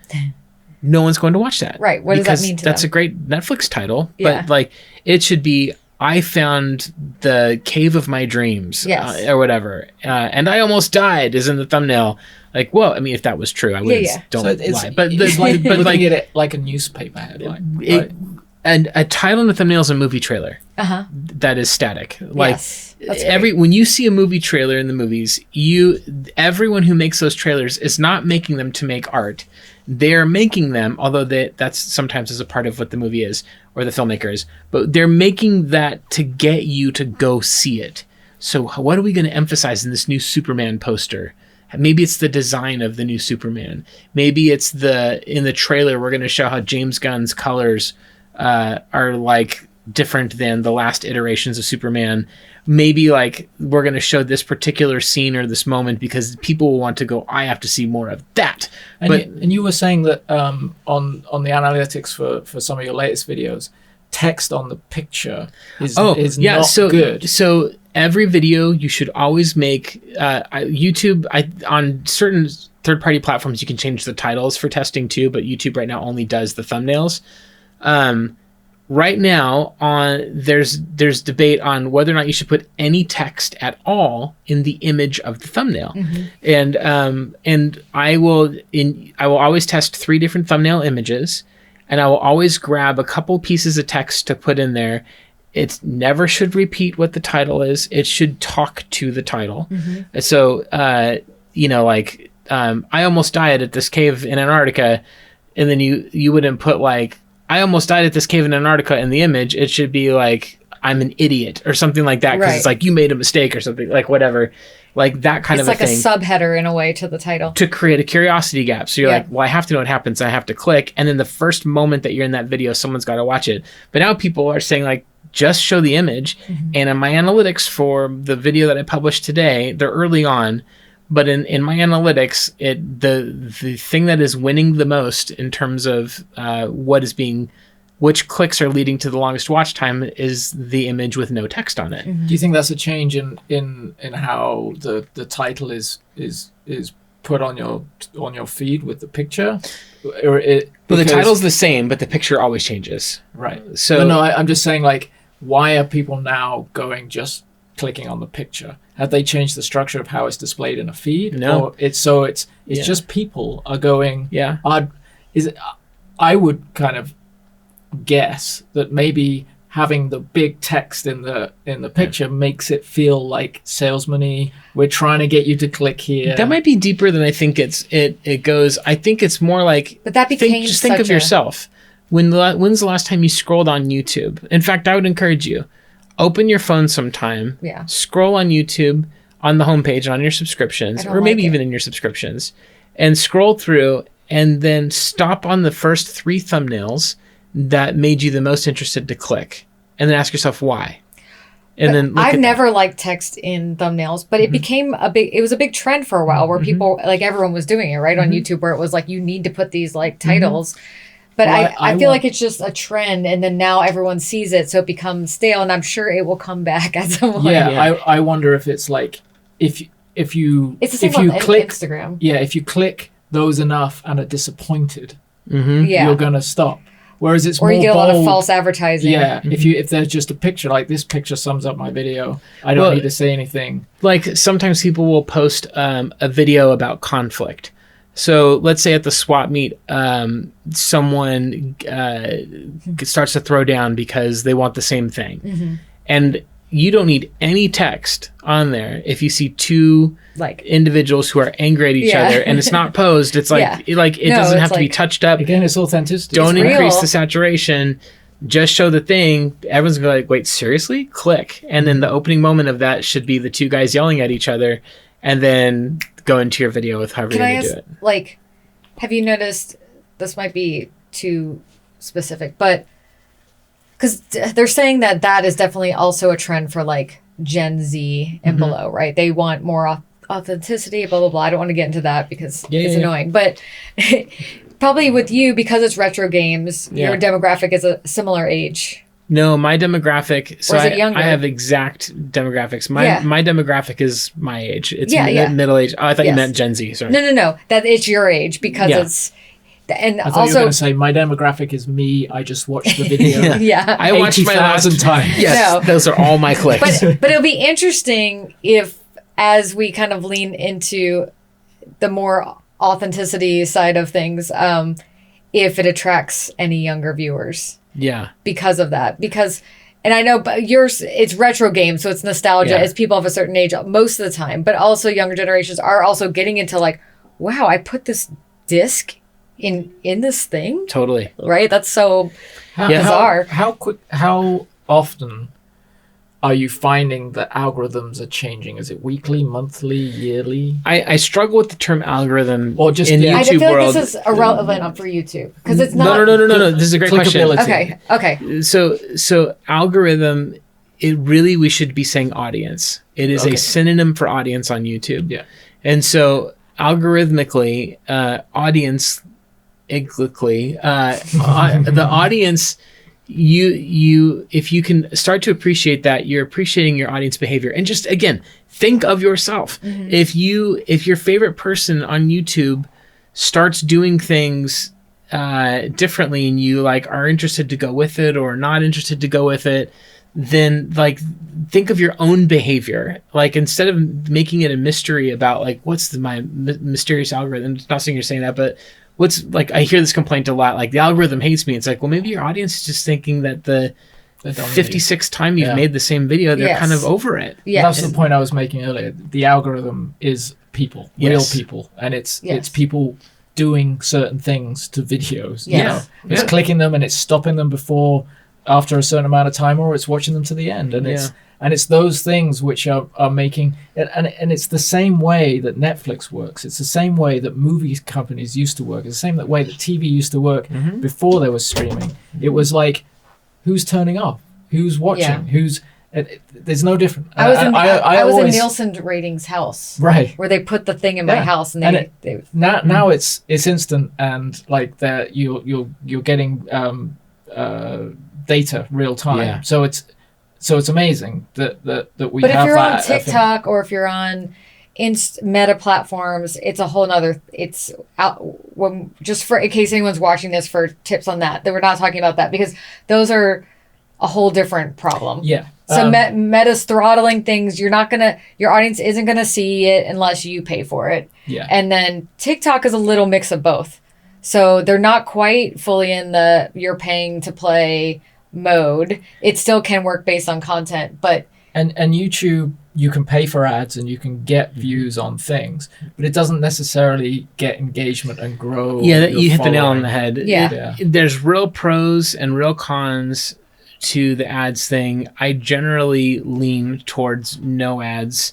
S1: No one's going to watch that.
S4: Right. What does that mean to
S1: that's
S4: them?
S1: a great Netflix title.
S4: Yeah.
S1: But like, it should be, I found the cave of my dreams,
S4: Yes.
S1: or whatever. And I almost died is in the thumbnail. Like, whoa, I mean, if that was true, I wouldn't, don't lie. But
S3: it's like
S1: but
S3: looking at it like a newspaper headline. Right?
S1: And a title in the thumbnail is a movie trailer. That is static. Like,
S4: Yes, that's great.
S1: when you see a movie trailer in the movies, everyone who makes those trailers is not making them to make art. They're making them, although that's sometimes as a part of what the movie is or the filmmaker is, but they're making that to get you to go see it. So what are we going to emphasize in this new Superman poster? Maybe it's the design of the new Superman. Maybe it's in the trailer we're going to show how James Gunn's colors are like different than the last iterations of Superman. Maybe like we're going to show this particular scene or this moment because people will want to go, I have to see more of that.
S3: And you were saying that on the analytics for some of your latest videos, text on the picture is not good.
S1: So every video you should always make YouTube. On certain third-party platforms you can change the titles for testing too, but YouTube right now only does the thumbnails. Right now, there's debate on whether or not you should put any text at all in the image of the thumbnail, and I will always test 3 different thumbnail images, and I will always grab a couple pieces of text to put in there. It never should repeat what the title is. It should talk to the title. So I almost died at this cave in Antarctica, and then you wouldn't put like, I almost died at this cave in Antarctica in the image. It should be like, I'm an idiot or something like that. Because it's like, you made a mistake or something, like whatever. Like that kind of a thing.
S4: It's like a subheader in a way to the title.
S1: To create a curiosity gap. So you're like, well, I have to know what happens. I have to click. And then the first moment that you're in that video, someone's got to watch it. But now people are saying like, just show the image. And in my analytics for the video that I published today, they're early on. But in my analytics, the thing that is winning the most in terms of which clicks are leading to the longest watch time is the image with no text on it.
S3: Do you think that's a change in how the title is put on your feed with the picture? Well,
S1: the title's the same, but the picture always changes.
S3: Right.
S1: So
S3: I'm just saying, like, why are people now going clicking on the picture? Have they changed the structure of how it's displayed in a feed?
S1: No.
S3: Or it's just people are going.
S1: Yeah.
S3: I would kind of guess that maybe having the big text in the picture makes it feel like salesman-y. We're trying to get you to click here.
S1: That might be deeper than I think it goes. I think it's more like,
S4: But that became
S1: think of yourself. When's the last time you scrolled on YouTube? In fact, I would encourage you, open your phone sometime, scroll on YouTube on the homepage on your subscriptions, or maybe even in your subscriptions, and scroll through and then stop on the first 3 thumbnails that made you the most interested to click, and then ask yourself why. And then
S4: I've never liked text in thumbnails, but it became it was a big trend for a while where people, like everyone was doing it, right? On YouTube, where it was like, you need to put these like titles. But I feel like it's just a trend, and then now everyone sees it, so it becomes stale, and I'm sure it will come back at some point.
S3: Yeah. I wonder if it's like, if you
S4: it's the same
S3: if you
S4: on
S3: click
S4: Instagram.
S3: Yeah, if you click those enough and are disappointed,
S4: Yeah.
S3: you're gonna stop. Whereas it's
S4: or
S3: more
S4: you get a lot of
S3: bold.
S4: false advertising.
S3: Yeah, if there's just a picture, like this picture sums up my video, I don't need to say anything.
S1: Like sometimes people will post a video about conflict. So let's say at the swap meet, someone starts to throw down because they want the same thing. And you don't need any text on there if you see 2 like individuals who are angry at each other, and it's not posed. It's like it doesn't have to be touched up.
S3: Again, it's authenticity.
S1: Don't
S4: It's
S1: increase
S4: real.
S1: the saturation. Just show the thing. Everyone's gonna be like, wait, seriously? Click. And then the opening moment of that should be the 2 guys yelling at each other, and then go into your video with however you're gonna do it.
S4: Like, have you noticed, this might be too specific, but because they're saying that is definitely also a trend for like Gen Z and below, right? They want more authenticity, blah, blah, blah. I don't want to get into that because it's annoying. But probably with you, because it's retro games, your demographic is a similar age.
S1: No, my demographic. So
S4: Or is it younger?
S1: I have exact demographics. My demographic is my age. It's middle age. Oh, I thought you
S4: Yes.
S1: meant Gen Z. Sorry.
S4: No. That it's your age because
S1: Yeah.
S4: it's, and
S3: I thought you were
S4: also,
S3: going to say my demographic is me. I just watched the video
S4: yeah.
S1: I watched my last
S3: 80,000 times.
S1: Yes,
S4: No.
S1: those are all my clicks.
S4: But it'll be interesting if, as we kind of lean into the more authenticity side of things, if it attracts any younger viewers
S1: Yeah.
S4: because of that. Because, and I know, but yours, it's retro games, so it's nostalgia.
S1: Yeah.
S4: It's people of a certain age most of the time, but also younger generations are also getting into like, wow, I put this disc in this thing,
S1: Totally.
S4: right? That's so bizarre.
S3: How often are you finding that algorithms are changing? Is it weekly, monthly, yearly?
S1: I struggle with the term algorithm
S3: Or just
S1: in
S3: the-
S4: I
S1: YouTube
S4: feel
S1: world.
S4: like this is irrelevant for YouTube because it's not.
S1: No. This is a great question.
S3: Clickability.
S4: Okay.
S1: So algorithm, we should be saying audience. It is
S3: Okay.
S1: a synonym for audience on YouTube.
S3: Yeah.
S1: And so algorithmically, the audience, you if you can start to appreciate that, you're appreciating your audience behavior. And just again, think of yourself. If your favorite person on YouTube starts doing things differently and you like are interested to go with it or not interested to go with it, then like think of your own behavior. Like instead of making it a mystery about like what's my mysterious algorithm, not saying you're saying that, but what's like, I hear this complaint a lot, like the algorithm hates me. It's like, well, maybe your audience is just thinking that the 56th time you've made the same video, they're
S4: Yes.
S1: kind of over it.
S4: Yeah.
S3: That's the point I was making earlier. The algorithm is people,
S1: Yes.
S3: real people, and it's
S4: Yes.
S3: people doing certain things to videos. You
S4: Yes.
S3: know? It's clicking them and it's stopping them after a certain amount of time, or it's watching them to the end, and it's those things which are making it, and it's the same way that Netflix works. It's the same way that movie companies used to work. It's the same way that TV used to work before there was streaming. It was like, who's turning off, who's watching, there's no different.
S4: I was in
S3: always-
S4: Nielsen Ratings house,
S3: right.
S4: where they put the thing in my house, and they
S3: Now it's instant, and like that you're getting data real time.
S1: Yeah.
S3: So it's amazing that we
S4: But
S3: have
S4: if you're
S3: that.
S4: on TikTok or if you're on meta platforms, it's a whole nother. It's out just for in case anyone's watching this for tips on that. That we're not talking about that because those are a whole different problem.
S3: Yeah.
S4: So Meta's throttling things. Your audience isn't gonna see it unless you pay for it.
S3: Yeah.
S4: And then TikTok is a little mix of both. So they're not quite fully in the you're paying to play mode. It still can work based on content, but
S3: And YouTube, you can pay for ads and you can get views on things, but it doesn't necessarily get engagement and grow.
S1: Yeah,
S3: your
S1: you hit the nail on
S3: following.
S1: the head.
S4: Yeah.
S1: There's real pros and real cons to the ads thing. I generally lean towards no ads.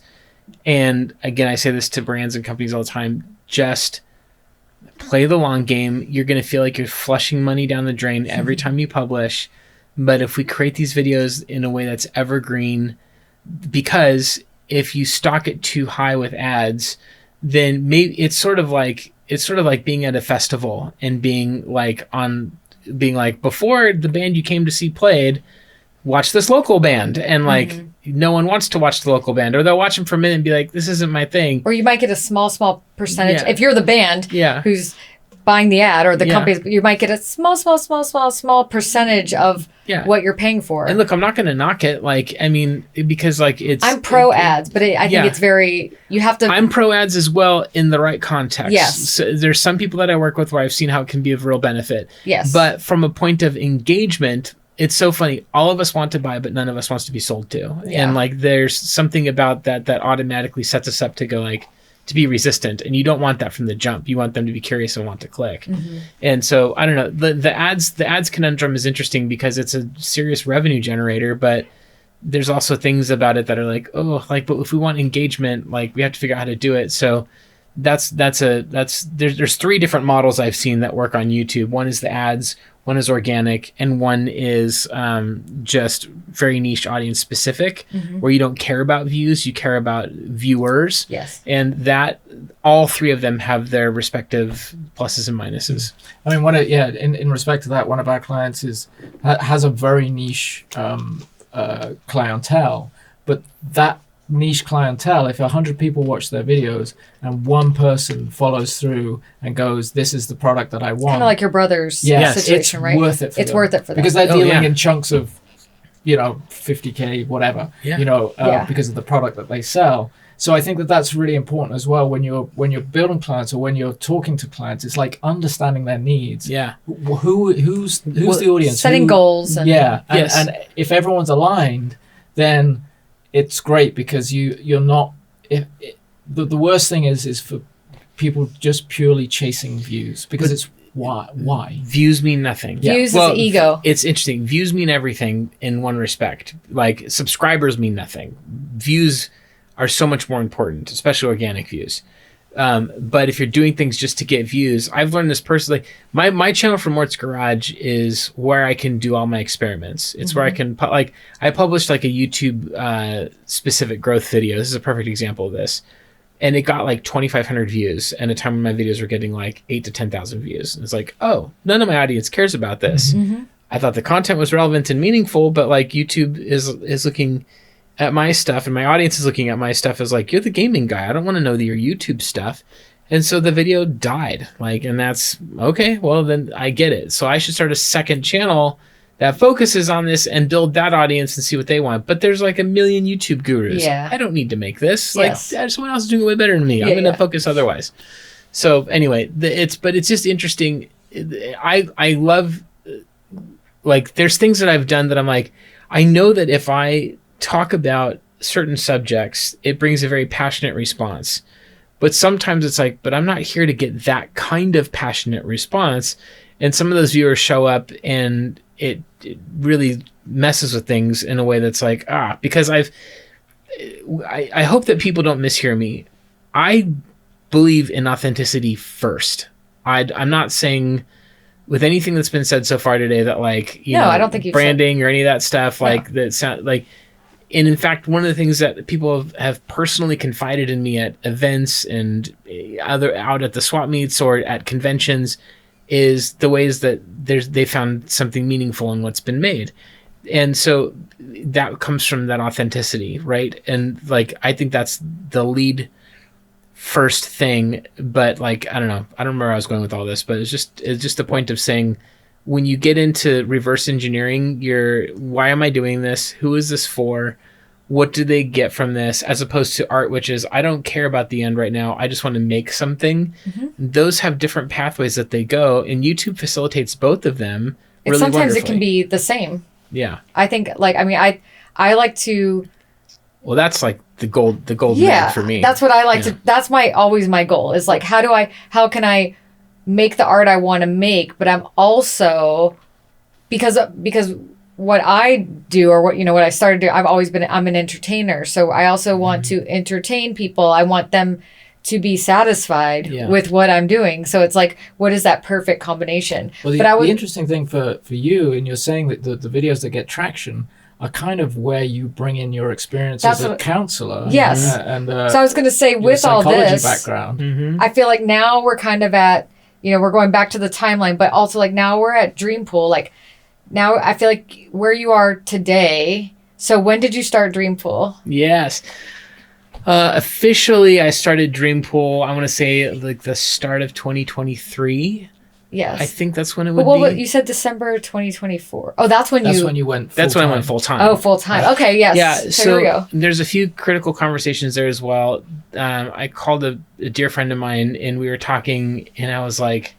S1: And again, I say this to brands and companies all the time, just play the long game. You're going to feel like you're flushing money down the drain every time you publish. But if we create these videos in a way that's evergreen, because if you stock it too high with ads, then maybe it's sort of like being at a festival and being like before the band you came to see played, watch this local band, and like no one wants to watch the local band, or they'll watch them for a minute and be like, this isn't my thing.
S4: or you might get a small percentage
S1: Yeah.
S4: if you're the band
S1: Yeah.
S4: who's buying the ad or the
S1: Yeah.
S4: companies. You might get a small percentage of
S1: Yeah.
S4: what you're paying for.
S1: And look, I'm not going to knock it. Like, I mean, because like
S4: I'm pro ads, but I think
S1: Yeah.
S4: it's very you have to.
S1: I'm pro ads as well in the right context.
S4: Yes.
S1: So there's some people that I work with where I've seen how it can be of real benefit.
S4: Yes.
S1: But from a point of engagement, it's so funny. All of us want to buy, but none of us wants to be sold to.
S4: Yeah.
S1: And like, there's something about that automatically sets us up to go like, to be resistant. And you don't want that from the jump. You want them to be curious and want to click. And so I don't know, the ads conundrum is interesting because it's a serious revenue generator, but there's also things about it that are like, oh, like, but if we want engagement, like we have to figure out how to do it. So there's 3 different models I've seen that work on YouTube. One is the ads, one is organic, and one is just very niche audience specific, where you don't care about views, you care about viewers.
S4: Yes.
S1: And that all three of them have their respective pluses and minuses.
S3: I mean, in respect to that, one of our clients has a very niche clientele, but that niche clientele, if 100 people watch their videos and one person follows through and goes, this is the product that I want.
S4: Kind of like your brother's situation,
S3: it's
S4: right?
S3: worth it for
S4: It's
S3: them.
S4: worth it for them.
S3: Because they're
S1: Oh,
S3: dealing
S1: yeah.
S3: in chunks of, 50K, whatever, because of the product that they sell. So I think that that's really important as well when you're building clients or when you're talking to clients. It's like understanding their needs.
S1: Yeah.
S3: Who's the audience?
S4: Setting goals. And,
S3: And if everyone's aligned, then it's great because you're not. The worst thing is for people just purely chasing views because it's why
S1: Views mean nothing.
S4: Views is ego.
S1: It's interesting. Views mean everything in one respect. Like subscribers mean nothing. Views are so much more important, especially organic views. But if you're doing things just to get views, I've learned this personally. My channel for Morts Garage is where I can do all my experiments. It's where I can I published like a YouTube specific growth video. This is a perfect example of this. And it got like 2,500 views, and a time when my videos were getting like 8,000 to 10,000 views. And it's like, oh, none of my audience cares about this. I thought the content was relevant and meaningful, but like YouTube is looking at my stuff, and my audience is looking at my stuff as like, you're the gaming guy. I don't want to know your YouTube stuff. And so the video died. And that's okay. Well, then I get it. So I should start a second channel that focuses on this and build that audience and see what they want. But there's like a million YouTube gurus.
S4: Yeah.
S1: I don't need to make this.
S4: Yes.
S1: Someone else is doing it way better than me. I'm going to focus otherwise. So anyway, it's just interesting. I love, there's things that I've done that I'm like, I know that if I talk about certain subjects, it brings a very passionate response. But sometimes it's like, but I'm not here to get that kind of passionate response. And some of those viewers show up and it really messes with things in a way that's like, because I hope that people don't mishear me. I believe in authenticity first. I'm not saying with anything that's been said so far today that
S4: I don't think you've
S1: branding or any of that stuff that sound like. And in fact, one of the things that people have personally confided in me at events and other out at the swap meets or at conventions is the ways that they found something meaningful in what's been made. And so that comes from that authenticity, right? And I think that's the lead first thing. But I don't know. I don't remember where I was going with all this, but it's just the point of saying, when you get into reverse engineering, why am I doing this? Who is this for? What do they get from this? As opposed to art, which is, I don't care about the end right now. I just want to make something. Those have different pathways that they go, and YouTube facilitates both of them really
S4: sometimes
S1: wonderfully.
S4: it can be the same.
S1: Yeah.
S4: I think I like to.
S1: Well, that's like the gold
S4: Yeah,
S1: for me.
S4: that's what I like to. That's always my goal is how can I make the art I want to make, but I'm also because what I do or what I started to do, I'm an entertainer, so I also want to entertain people. I want them to be satisfied with what I'm doing. So it's like, what is that perfect combination?
S3: Well, the interesting thing for you, and you're saying that the videos that get traction are kind of where you bring in your experience as a counselor.
S4: Yes.
S3: So
S4: I was going to say, with all this
S3: background,
S4: I feel like now we're kind of at, we're going back to the timeline, but also now we're at Dreampool. Now I feel like where you are today. So when did you start Dreampool?
S1: Yes. Officially, I started Dreampool, I want to say the start of 2023.
S4: Yes.
S1: I think that's when it would be.
S4: You said December 2024. Oh, that's when
S1: That's
S3: you went
S1: when I went full time.
S4: Oh, full time. Okay, yes.
S1: Yeah,
S4: so here we go.
S1: There's a few critical conversations there as well. I called a dear friend of mine, and we were talking, and I was like,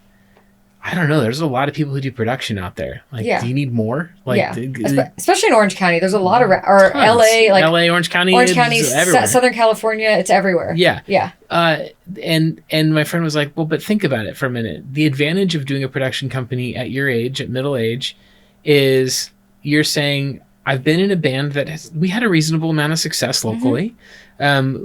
S1: I don't know. There's a lot of people who do production out there. Do you need more?
S4: Especially in Orange County, there's a lot of or
S1: tons.
S4: LA,
S1: LA, Orange County, everywhere.
S4: Southern California, it's everywhere.
S1: Yeah,
S4: yeah.
S1: And my friend was like, well, but think about it for a minute. The advantage of doing a production company at your age, at middle age, is you're saying, I've been in a band we had a reasonable amount of success locally.
S4: Did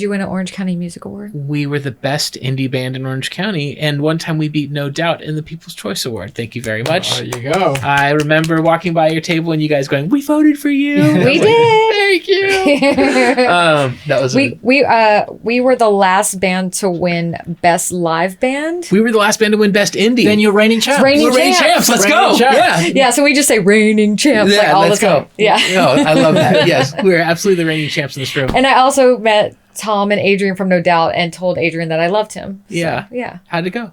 S4: you win an Orange County Music Award?
S1: We were the best indie band in Orange County, and one time we beat No Doubt in the People's Choice Award. Thank you very much.
S3: There you go.
S1: I remember walking by your table and you guys going, "We voted for you."
S4: We did.
S1: Thank you. That was
S4: we were the last band to win Best Live Band.
S1: we were the last band to win Best Indie.
S3: Then you're reigning champ.
S4: Reigning
S1: We're reigning champs. Let's go.
S3: Reigning champs.
S1: Yeah.
S4: Yeah, so we just say reigning champs like all
S1: let's
S4: the time.
S1: go.
S4: Yeah.
S1: No, I love that. Yes, we're absolutely the reigning champs in this room.
S4: And I also met Tom and Adrian from No Doubt and told Adrian that I loved him. So,
S1: Yeah.
S4: yeah.
S1: How'd it go?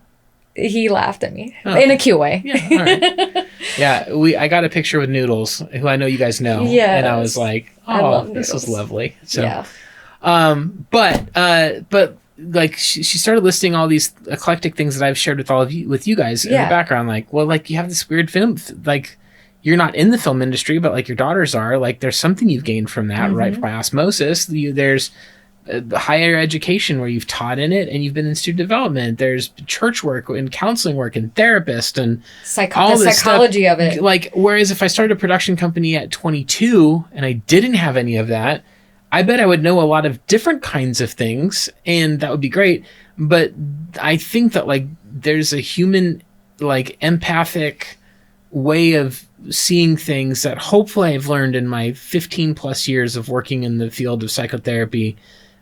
S4: He laughed at me
S1: Oh.
S4: in a cute way.
S1: Yeah, all right. Yeah, I got a picture with Noodles, who I know you guys know.
S4: Yes.
S1: And I was like,
S4: I
S1: oh,
S4: love
S1: this was
S4: Noodles.
S1: lovely. So,
S4: Yeah.
S1: but like she started listing all these eclectic things that I've shared with all of you, with you guys in the
S4: Yeah.
S1: background. Like, well, like you have this weird film, like you're not in the film industry, but like your daughters are. Like, there's something you've gained from that, right? By osmosis. There's higher education where you've taught in it and you've been in student development. There's church work and counseling work and therapist and all
S4: The
S1: this
S4: psychology
S1: stuff.
S4: of it.
S1: Like, whereas if I started a production company at 22 and I didn't have any of that, I bet I would know a lot of different kinds of things, and that would be great. But I think that like there's a human, like empathic way of seeing things that hopefully I've learned in my 15 plus years of working in the field of psychotherapy,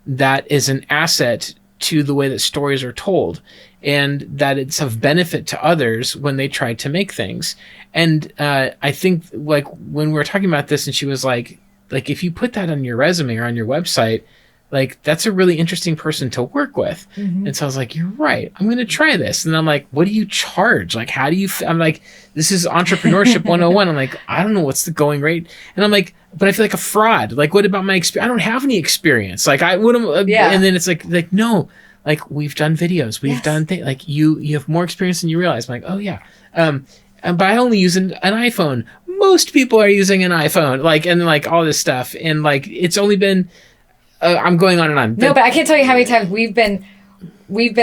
S1: that is an asset to the way that stories are told, and that it's of benefit to others when they try to make things. And I think like when we were talking about this and she was like if you put that on your resume or on your website, like that's a really interesting person to work with. And so I was like, you're right, I'm going to try this. And I'm like, what do you charge? Like, how do you, I'm like, this is entrepreneurship 101. I'm like, I don't know what's the going rate. And I'm like, but I feel like a fraud. Like, what about my experience? I don't have any experience. Like I would
S4: Yeah.
S1: And then it's like, no, like we've done videos, we've done things, like you have more experience than you realize. I'm like, oh yeah. But I only use an iPhone. Most people are using an iPhone, like, and like all this stuff. And like, it's only been, I'm going on and on.
S4: No, but I can't tell you how many times we've been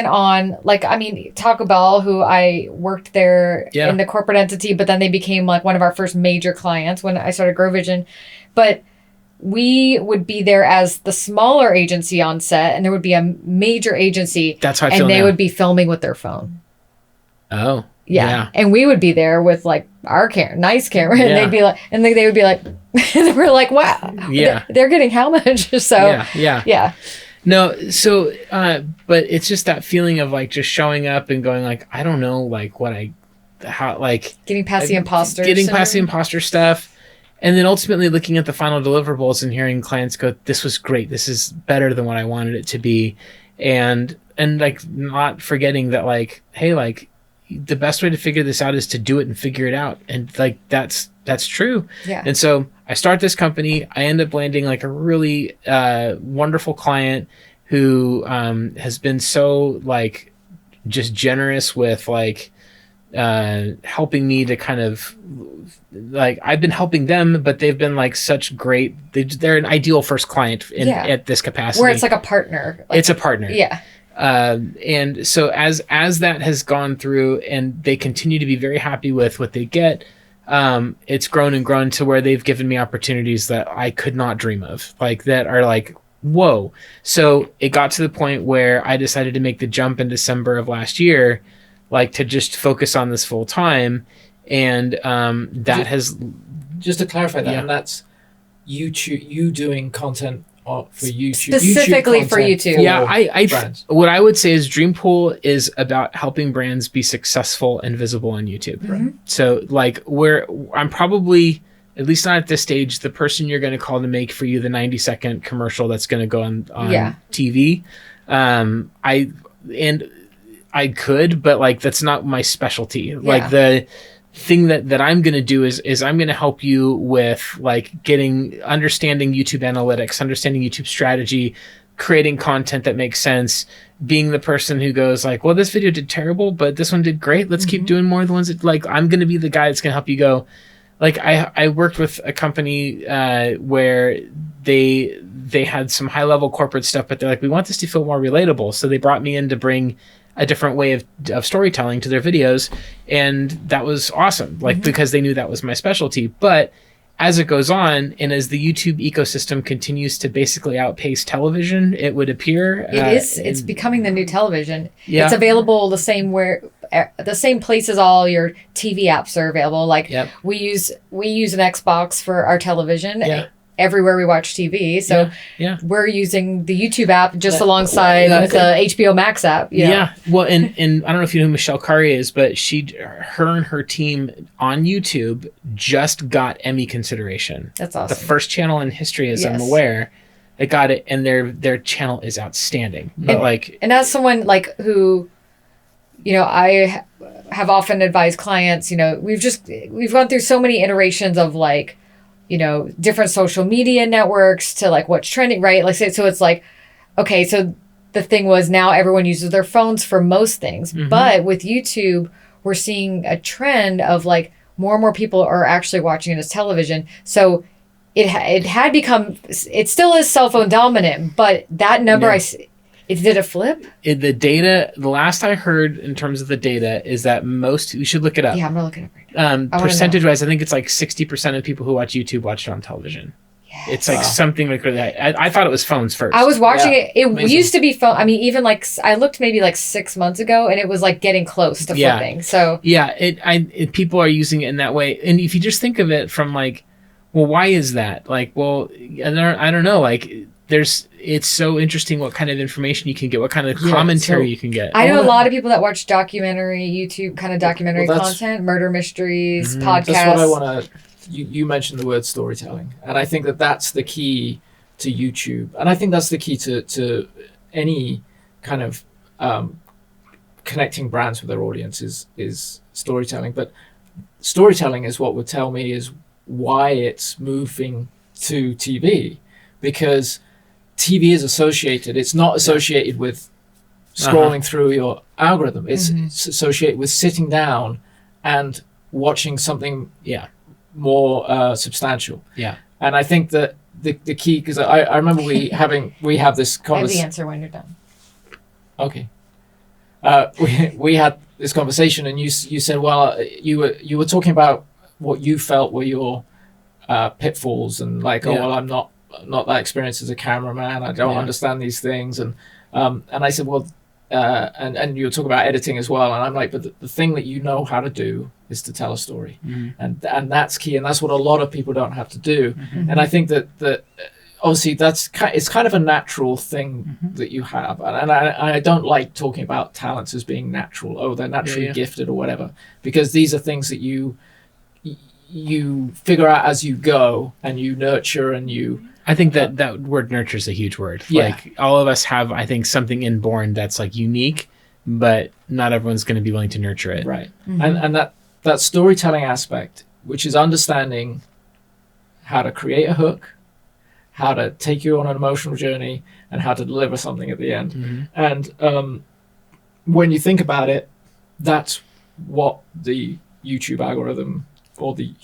S4: on, like, I mean, Taco Bell, who I worked there in the corporate entity, but then they became like one of our first major clients when I started Grow Vision. But we would be there as the smaller agency on set, and there would be a major agency.
S1: That's how I
S4: and
S1: feel
S4: they
S1: now.
S4: would be filming with their phone.
S1: Oh.
S4: Yeah. And we would be there with like our nice camera, and
S1: Yeah.
S4: they'd be like, and they would be like, and we're like, wow,
S1: Yeah.
S4: they're getting how much? So yeah.
S1: No, so, but it's just that feeling of like just showing up and going like, I don't know, like how, like
S4: Getting past the imposter.
S1: getting past the imposter stuff. And then ultimately looking at the final deliverables and hearing clients go, this was great. This is better than what I wanted it to be. And like not forgetting that like, hey, like the best way to figure this out is to do it and figure it out. And like, that's true.
S4: Yeah.
S1: And so I start this company. I end up landing like a really wonderful client who has been so like just generous with like helping me to kind of like, I've been helping them, but they've been like such great, they're an ideal first client at this capacity.
S4: Where it's like a partner. Like,
S1: it's a partner.
S4: Yeah.
S1: And so as that has gone through and they continue to be very happy with what they get, it's grown and grown to where they've given me opportunities that I could not dream of, like that are like, whoa. So it got to the point where I decided to make the jump in December of last year, like to just focus on this full time. And that has,
S3: just to clarify that,
S1: Yeah.
S3: and that's you doing content for YouTube,
S4: Specifically for
S3: content
S4: YouTube.
S3: for
S1: yeah, I
S3: brands.
S1: what I would say is Dreampool is about helping brands be successful and visible on YouTube. So like I'm probably, at least not at this stage, the person you're going to call to make for you the 90-second commercial that's going to go on TV. I could, but like that's not my specialty. Like the thing that I'm going to do is I'm going to help you with like understanding YouTube analytics, understanding YouTube strategy, creating content that makes sense, being the person who goes like, well, this video did terrible, but this one did great. Let's keep doing more of the ones that, like, I'm going to be the guy that's going to help you go. Like I worked with a company where they had some high level corporate stuff, but they're like, we want this to feel more relatable. So they brought me in to bring a different way of storytelling to their videos. And that was awesome. Like, because they knew that was my specialty. But as it goes on, and as the YouTube ecosystem continues to basically outpace television, it would appear
S4: It's becoming the new television.
S1: Yeah.
S4: It's available the same places all your TV apps are available. Like
S1: Yep.
S4: we use an Xbox for our television.
S1: Yeah.
S4: Everywhere we watch TV, so
S1: Yeah.
S4: we're using the YouTube app just alongside the HBO Max app. You know?
S1: Yeah. Well, and I don't know if you know who Michelle Khare is, but her and her team on YouTube just got Emmy consideration.
S4: That's
S1: The
S4: awesome.
S1: first channel in history, as I'm
S4: Yes.
S1: aware, that got it, and their channel is outstanding. But
S4: And as someone like who, you know, I have often advised clients, you know, we've gone through so many iterations of like, you know, different social media networks to like what's trending, right? Like, so it's like, okay, so the thing was now everyone uses their phones for most things. But with YouTube, we're seeing a trend of like more and more people are actually watching it as television. So it had become, it still is cell phone dominant, but that number, did it flip?
S1: the data, the last I heard in terms of the data is that you should look it up.
S4: Yeah, I'm gonna look it up right now.
S1: Percentage wise, I think it's like 60% of people who watch YouTube watch it on television.
S4: Yes.
S1: It's like something like really high. I thought it was phones first.
S4: I was watching
S3: Yeah.
S4: it. It
S3: Amazing.
S4: used to be phone. I mean, even like I looked maybe like 6 months ago, and it was like getting close to
S1: Yeah.
S4: flipping. So
S1: people are using it in that way. And if you just think of it from like, well, why is that? Like, well, I don't know. Like, it's so interesting what kind of information you can get, what kind of commentary you can get.
S4: I know a lot of people that watch YouTube kind of documentary
S3: Well, that's-
S4: content, murder mysteries, podcasts.
S3: That's what I want to. You mentioned the word storytelling, and I think that that's the key to YouTube, and I think that's the key to any kind of connecting brands with their audience is storytelling. But storytelling is what would tell me is why it's moving to TV, because TV is associated. It's not associated with scrolling through your algorithm. It's associated with sitting down and watching something more substantial.
S1: Yeah.
S3: And I think that the key, because I remember we have this
S4: I have the
S3: conversation.
S4: answer when you're done.
S3: Okay. We had this conversation, and you said, well, you were talking about what you felt were your pitfalls, and like, oh, well, I'm not that experienced as a cameraman. I don't understand these things, and I said, well, and you were talking about editing as well, and I'm like, but the thing that you know how to do is to tell a story, and that's key, and that's what a lot of people don't have to do, and I think that obviously it's kind of a natural thing that you have, and I don't like talking about talents as being natural. Oh, they're naturally gifted or whatever, because these are things that you figure out as you go, and you nurture, and you.
S1: I think that word nurture is a huge word.
S3: Yeah.
S1: Like, all of us have, I think, something inborn that's like unique, but not everyone's going to be willing to nurture it.
S3: Right. And that storytelling aspect, which is understanding how to create a hook, how to take you on an emotional journey, and how to deliver something at the end. And when you think about it, that's what the YouTube algorithm or the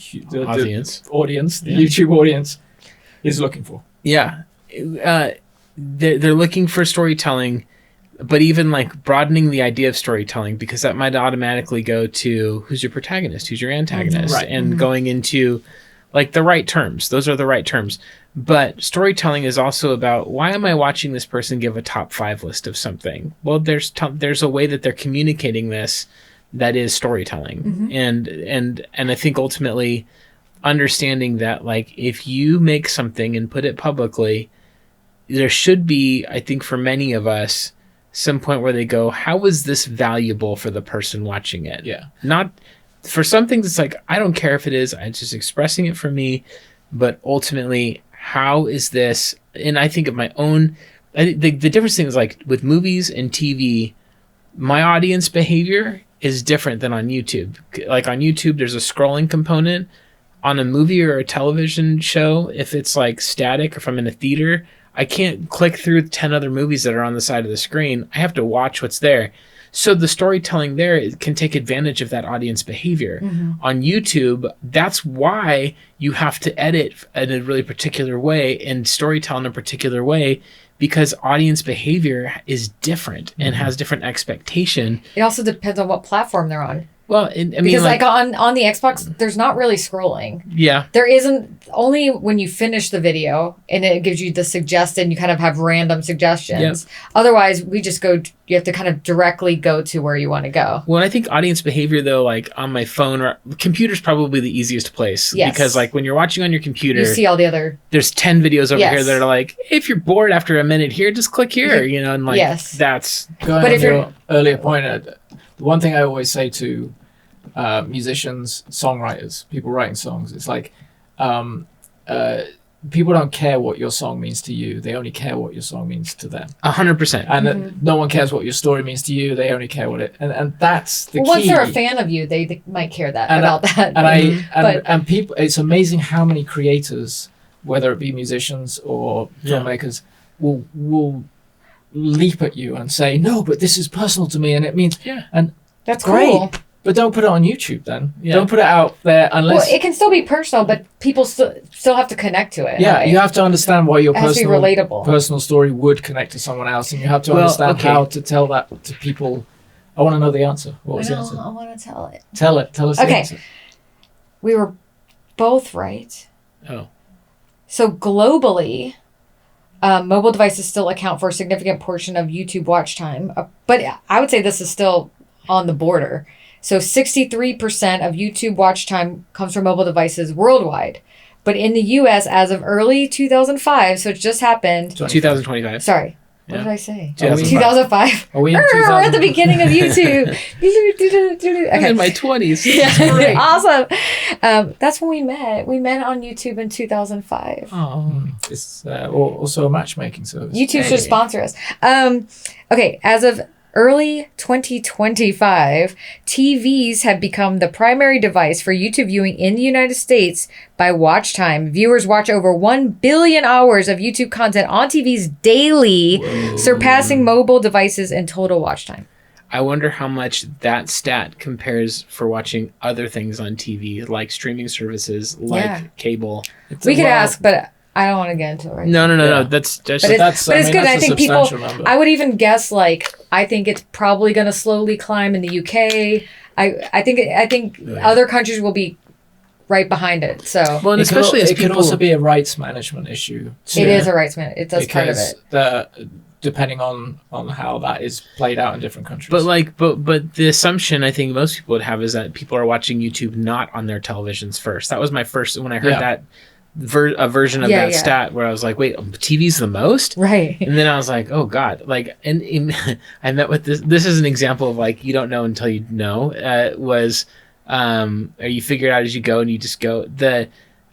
S1: Audience.
S3: the YouTube audience is looking for.
S1: Yeah. They're looking for storytelling, but even like broadening the idea of storytelling, because that might automatically go to who's your protagonist, who's your antagonist,
S3: Right.
S1: and going into like the right terms. Those are the right terms. But storytelling is also about, why am I watching this person give a top 5 list of something? Well, there's a way that they're communicating this that is storytelling. And I think ultimately understanding that, like, if you make something and put it publicly, there should be, I think for many of us, some point where they go, how is this valuable for the person watching it?
S3: Yeah.
S1: Not for some things, it's like, I don't care if it is, I'm just expressing it for me, but ultimately, how is this? And I think of my own, the difference thing is, like, with movies and TV, my audience behavior is different than on YouTube. Like, on YouTube, there's a scrolling component. On a movie or a television show, if it's like static, or if I'm in a theater, I can't click through 10 other movies that are on the side of the screen. I have to watch what's there. So the storytelling there can take advantage of that audience behavior. On YouTube, that's why you have to edit in a really particular way and storytell in a particular way, because audience behavior is different and has different expectation.
S4: It also depends on what platform they're on.
S1: Well, I mean,
S4: Because like on the Xbox, there's not really scrolling.
S1: yeah.
S4: There isn't, only when you finish the video and it gives you the suggested, you kind of have random suggestions. Otherwise, we just go, you have to kind of directly go to where you want to go.
S1: Well, I think audience behavior, though, like on my phone or computer's probably the easiest place.
S4: Yes.
S1: Because like when you're watching on your computer,
S4: You see all the other,
S1: there's 10 videos over
S4: Yes.
S1: here that are like, if you're bored after a minute here, just click here, and like
S4: Yes.
S1: that's
S3: Going
S4: But
S3: on
S4: if you're-
S3: your earlier point, the one thing I always say to musicians, songwriters, people writing songs, it's like people don't care what your song means to you. They only care what your song means to them.
S1: 100%.
S3: And no one cares what your story means to you. They only care what it. And that's the
S4: well,
S3: key.
S4: once they're a fan of you, they might care about that.
S3: And people, it's amazing how many creators, whether it be musicians or filmmakers, will leap at you and say, no, but this is personal to me, and it means and
S4: That's
S3: great.
S4: cool.
S3: But don't put it on YouTube then.
S1: Yeah.
S3: Don't put it out there unless.
S4: Well, it can still be personal, but people still have to connect to it.
S3: Yeah,
S4: right?
S3: you have to understand why your
S4: It has to be relatable.
S3: personal story would connect to someone else, and you have to
S1: Well,
S3: understand
S1: okay.
S3: how to tell that to people. I want to know the answer. What was the answer?
S4: I want to tell it.
S3: Tell it. Tell us the
S4: Okay.
S3: answer.
S4: We were both right.
S1: Oh.
S4: So globally, mobile devices still account for a significant portion of YouTube watch time. But I would say this is still on the border. So 63% of YouTube watch time comes from mobile devices worldwide. But in the US, as of early 2005, so it just happened.
S1: 2025.
S4: Sorry. What
S1: Yeah.
S4: did I say?
S1: 2005.
S4: 2005.
S3: Are we in
S4: We're at the
S3: 2000?
S4: beginning of YouTube.
S1: I'm in my 20s. It's great.
S4: Awesome. That's when we met. We met on YouTube in 2005.
S1: Oh.
S3: It's also a matchmaking service.
S4: YouTube should sponsor us. Okay, as of early 2025, TVs have become the primary device for YouTube viewing in the United States by watch time. Viewers watch over 1 billion hours of YouTube content on TVs daily, surpassing mobile devices in total watch time.
S1: I wonder how much that stat compares for watching other things on TV, like streaming services, like
S4: Yeah.
S1: cable.
S4: We could ask, but I don't want to get into it right now.
S1: No.
S3: Yeah.
S1: That's
S4: But it's,
S3: that's-
S4: but
S3: I
S4: it's
S3: mean,
S4: good.
S3: that's
S4: I
S3: a
S4: think people,
S3: substantial number.
S4: I would even guess, like, I think it's probably going to slowly climb in the UK. I think other countries will be right behind it. So
S1: well, and especially as
S3: it
S1: people.
S3: could also be a rights management issue. Too,
S4: it is a rights man. That's part of
S3: because
S4: it.
S3: depending on how that is played out in different countries.
S1: But the assumption I think most people would have is that people are watching YouTube not on their televisions first. That was my first when I heard that a version of that stat where I was like, wait, TV's the most?
S4: Right.
S1: And then I was like, oh God, like, and I met with this is an example of like, you don't know until you know, or you figure it out as you go and you just go.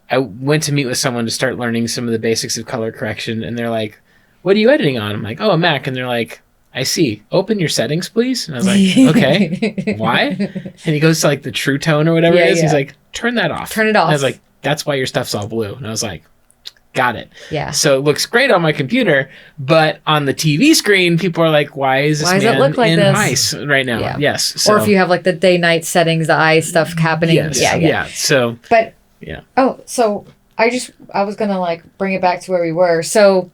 S1: I went to meet with someone to start learning some of the basics of color correction, and they're like, what are you editing on? I'm like, oh, a Mac. And they're like, I see. Open your settings, please. And I was like, okay. Why? And he goes to like the True Tone or whatever it is. He's like, turn that off.
S4: Turn it off.
S1: And I was like, that's why your stuff's all blue. And I was like, got it.
S4: Yeah.
S1: So it looks great on my computer, but on the TV screen, people are like, why is this
S4: Why does it
S1: man
S4: look like
S1: in
S4: this?
S1: ice right now?
S4: Yeah.
S1: Yes. So,
S4: Or if you have like the day-night settings, the eye stuff happening.
S1: yes,
S4: Yeah.
S1: So
S4: But
S1: yeah.
S4: oh, so I was gonna like bring it back to where we were. So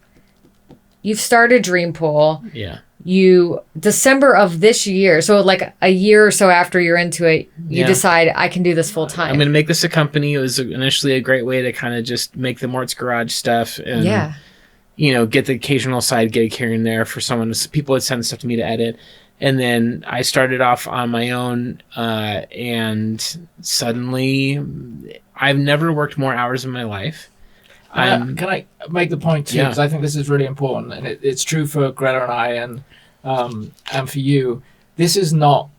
S4: you've started Dreampool.
S1: Yeah.
S4: You December of this year, so like a year or so after you're into it, you decide I can do this full time.
S1: I'm going to make this a company. It was initially a great way to kind of just make the Morts Garage stuff and, get the occasional side gig here and there for someone. People would send stuff to me to edit. And then I started off on my own, and suddenly I've never worked more hours in my life.
S3: Can I make the point too? Because I think this is really important, and it's true for Greta and I, and for you. This is not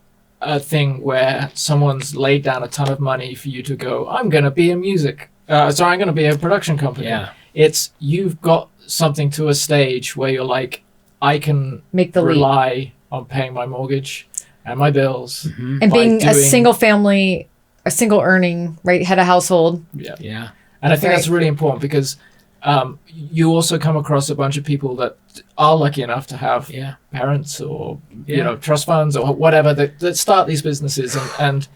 S3: a thing where someone's laid down a ton of money for you to go, I'm going to be I'm going to be a production company.
S1: Yeah.
S3: It's you've got something to a stage where you're like, I can
S4: make the
S3: rely on paying my mortgage and my bills.
S1: Mm-hmm.
S4: and being a single family, a single earning, right, head of household.
S1: Yeah.
S3: And I think that's really important because you also come across a bunch of people that are lucky enough to have parents or trust funds or whatever that start these businesses and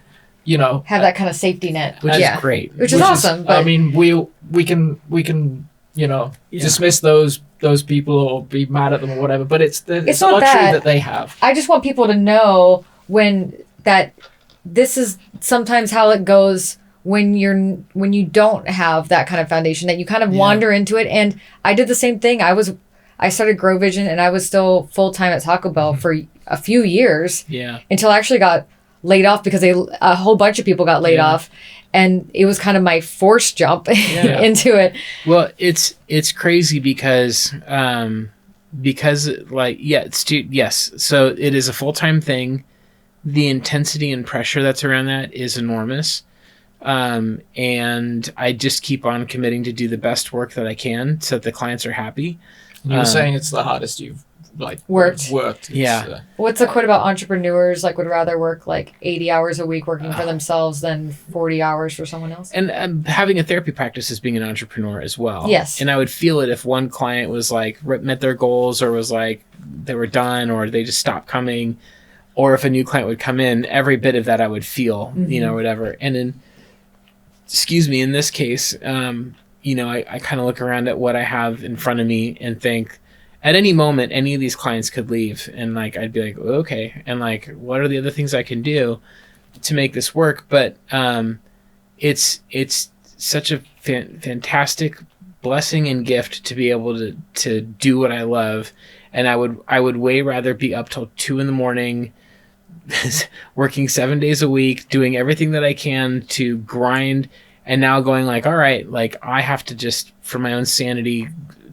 S4: have that kind of safety net,
S1: which is great,
S4: which is awesome. But
S3: I mean, we can dismiss those people or be mad at them or whatever, but it's a
S4: not
S3: luxury
S4: that.
S3: that they have.
S4: I just want people to know when that this is sometimes how it goes when you don't have that kind of foundation, that you kind of wander into it. And I did the same thing. I started Grow Vision, and I was still full-time at Taco Bell for a few years.
S1: Yeah.
S4: Until I actually got laid off because a whole bunch of people got laid off. And it was kind of my forced jump into it.
S1: Well, it's crazy because like, yes. So it is a full-time thing. The intensity and pressure that's around that is enormous. And I just keep on committing to do the best work that I can so that the clients are happy.
S3: You were saying it's the hardest you've like
S4: worked.
S3: It's,
S4: What's the quote about entrepreneurs like would rather work like 80 hours a week working for themselves than 40 hours for someone else?
S1: And having a therapy practice is being an entrepreneur as well.
S4: Yes.
S1: And I would feel it if one client was like met their goals, or was like they were done, or they just stopped coming, or if a new client would come in, every bit of that I would feel, whatever. And in this case, I kind of look around at what I have in front of me and think, at any moment, any of these clients could leave, and like I'd be like, okay, and like, what are the other things I can do to make this work? But it's such a fantastic blessing and gift to be able to do what I love, and I would way rather be up till 2 a.m. working 7 days a week, doing everything that I can to grind, and now going like, all right, like I have to just, for my own sanity,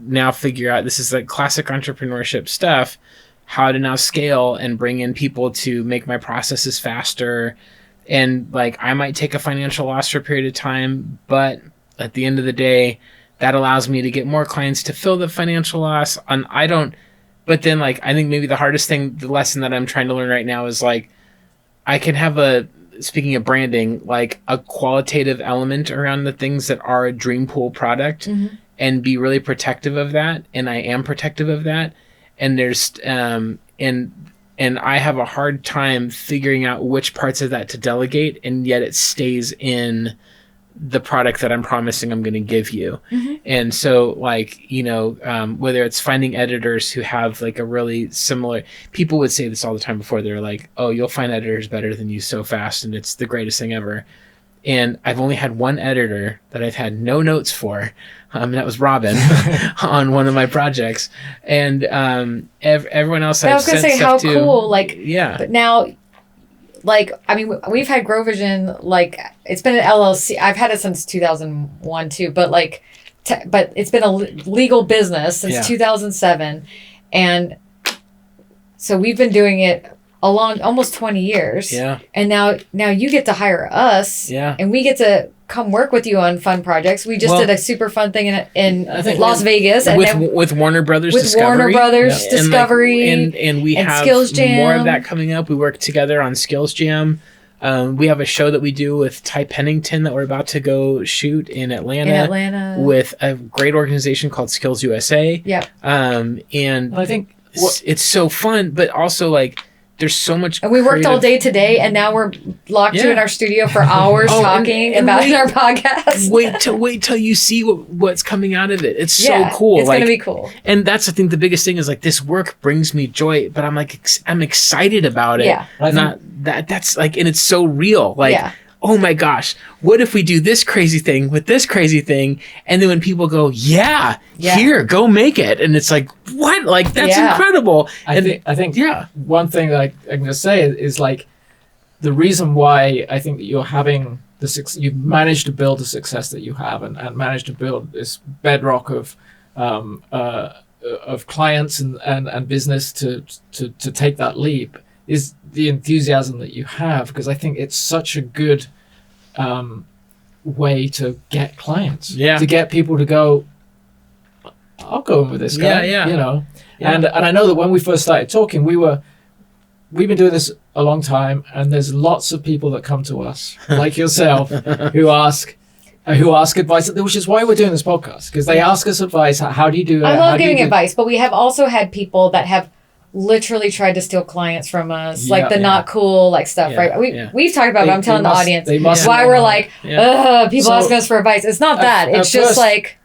S1: now figure out, this is like classic entrepreneurship stuff, how to now scale and bring in people to make my processes faster. And like, I might take a financial loss for a period of time, but at the end of the day, that allows me to get more clients to fill the financial loss. But then like, I think maybe the hardest thing, the lesson that I'm trying to learn right now is like, I can have speaking of branding, like a qualitative element around the things that are a Dreampool product, and be really protective of that. And I am protective of that. And there's, and I have a hard time figuring out which parts of that to delegate, and yet it stays in the product that I'm promising I'm going to give you. And so like, whether it's finding editors who have like a really similar, people would say this all the time before, they're like, oh, you'll find editors better than you so fast, and it's the greatest thing ever. And I've only had one editor that I've had no notes for. That was Robin on one of my projects. And everyone else
S4: I was going to say, how cool. Like,
S1: yeah.
S4: But now, like, I mean, we've had Grow Vision, like, it's been an LLC. I've had it since 2001 too, but like, but it's been a legal business since 2007. And so we've been doing it along almost 20 years. Yeah. And now you get to hire us. Yeah. And we get to come work with you on fun projects. We just did a super fun thing in Las Vegas. And
S1: with Warner Brothers Discovery.
S4: With Warner Brothers Discovery.
S1: And we have
S4: Skills Jam.
S1: More of that coming up. We work together on Skills Jam. We have a show that we do with Ty Pennington that we're about to go shoot in Atlanta. With a great organization called Skills USA. Yeah. And I think it's so fun, but also like, there's so much.
S4: And we worked all day today, and now we're locked in our studio for hours talking about our podcast.
S1: Wait till you see what's coming out of it. It's so cool.
S4: It's gonna be cool.
S1: And that's, I think, the biggest thing is like, this work brings me joy, but I'm like, I'm excited about it. Yeah. That's like, and it's so real. Like, oh my gosh, what if we do this crazy thing with this crazy thing? And then when people go, here, go make it. And it's like, what? Like, that's incredible.
S3: I think one thing that I can just say is like, the reason why I think that you're having you've managed to build the success that you have, and managed to build this bedrock of clients and business to take that leap, is the enthusiasm that you have, because I think it's such a good way to get clients, to get people to go, I'll go in with this guy, and I know that when we first started talking, we've been doing this a long time, and there's lots of people that come to us like yourself who ask advice, which is why we're doing this podcast, because they ask us advice. How do you do it?
S4: I love giving advice, but we have also had people that have literally tried to steal clients from us, like the not cool like stuff, right? We've talked about it, but I'm telling the audience why we're like, people asking us for advice. It's not that. It's just like...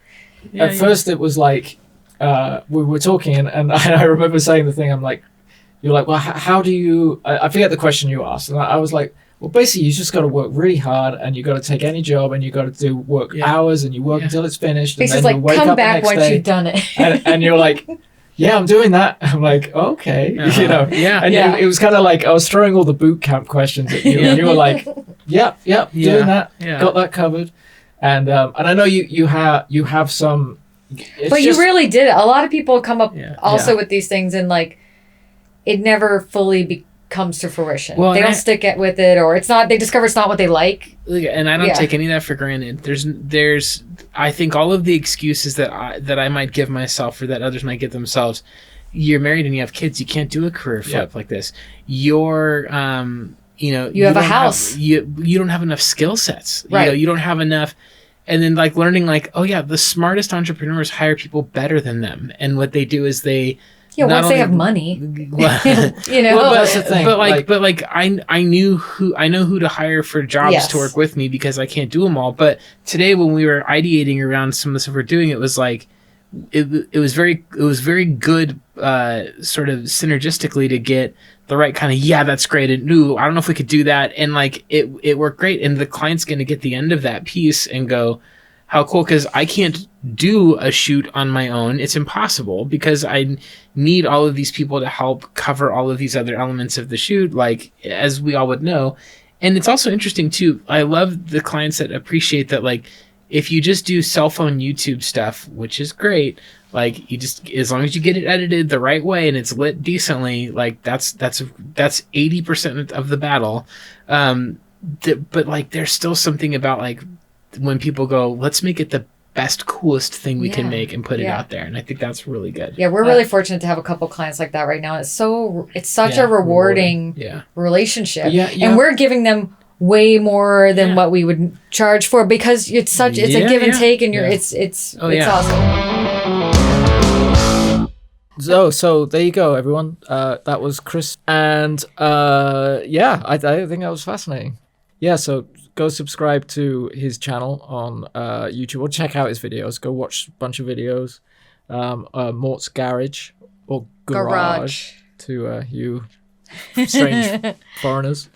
S3: At first it was like, we were talking, and I remember saying the thing, I'm like, you're like, well, how do you... I forget the question you asked, and I was like, Well, basically, you just got to work really hard, and you got to take any job, and you got to do work hours, and you work until it's finished, and
S4: It's
S3: then
S4: just
S3: you
S4: like,
S3: wake
S4: come
S3: up
S4: back
S3: the next
S4: once
S3: day,
S4: you've done it.
S3: and you're like, yeah, I'm doing that. I'm like, okay, you know,
S1: Yeah.
S3: and
S4: Yeah.
S3: it was kind of like I was throwing all the boot camp questions at you, and you were like, yep, doing that, got that covered, and I know you have some.
S4: But you really did it. A lot of people come up also
S3: Yeah.
S4: with these things and like it never fully comes to fruition.
S1: Well,
S4: they don't stick it with it, or it's not. They discover it's not what they like.
S1: And I don't take any of that for granted. There's I think all of the excuses that I might give myself or that others might give themselves. You're married and you have kids. You can't do a career flip like this. You're you
S4: have a
S1: don't
S4: house.
S1: You don't have enough skill sets.
S4: Right.
S1: You don't have enough. And then like learning like, oh yeah, the smartest entrepreneurs hire people better than them. And what they do is they
S4: Once they have money,
S1: well,
S3: Well, that's the thing.
S1: But I know who to hire for jobs to work with me because I can't do them all. But today when we were ideating around some of the stuff we're doing, it was like it was very good sort of synergistically to get the right kind of that's great, and ooh, I don't know if we could do that, and like it worked great, and the client's going to get the end of that piece and go, how cool, because I can't do a shoot on my own. It's impossible because I need all of these people to help cover all of these other elements of the shoot, like as we all would know. And it's also interesting too. I love the clients that appreciate that, like, if you just do cell phone YouTube stuff, which is great, like you just, as long as you get it edited the right way and it's lit decently, like that's 80% of the battle. But like, there's still something about like when people go, let's make it the best, coolest thing we can make and put it out there. And I think that's really good.
S4: Yeah, we're really fortunate to have a couple clients like that right now. It's such a rewarding relationship. And we're giving them way more than what we would charge for because it's a give and take, and it's awesome.
S3: So there you go, everyone. That was Chris, and I think that was fascinating. Yeah, so go subscribe to his channel on YouTube, or check out his videos. Go watch a bunch of videos. Morts Garage or Garage to you strange foreigners.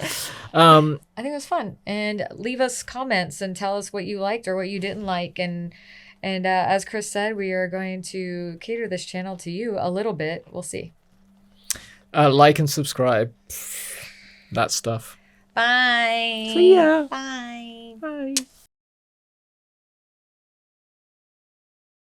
S4: I think it was fun, and leave us comments and tell us what you liked or what you didn't like, and as Chris said, we are going to cater this channel to you a little bit. We'll see.
S3: Like and subscribe. That stuff.
S4: Bye.
S3: See ya.
S4: Bye.
S3: Bye.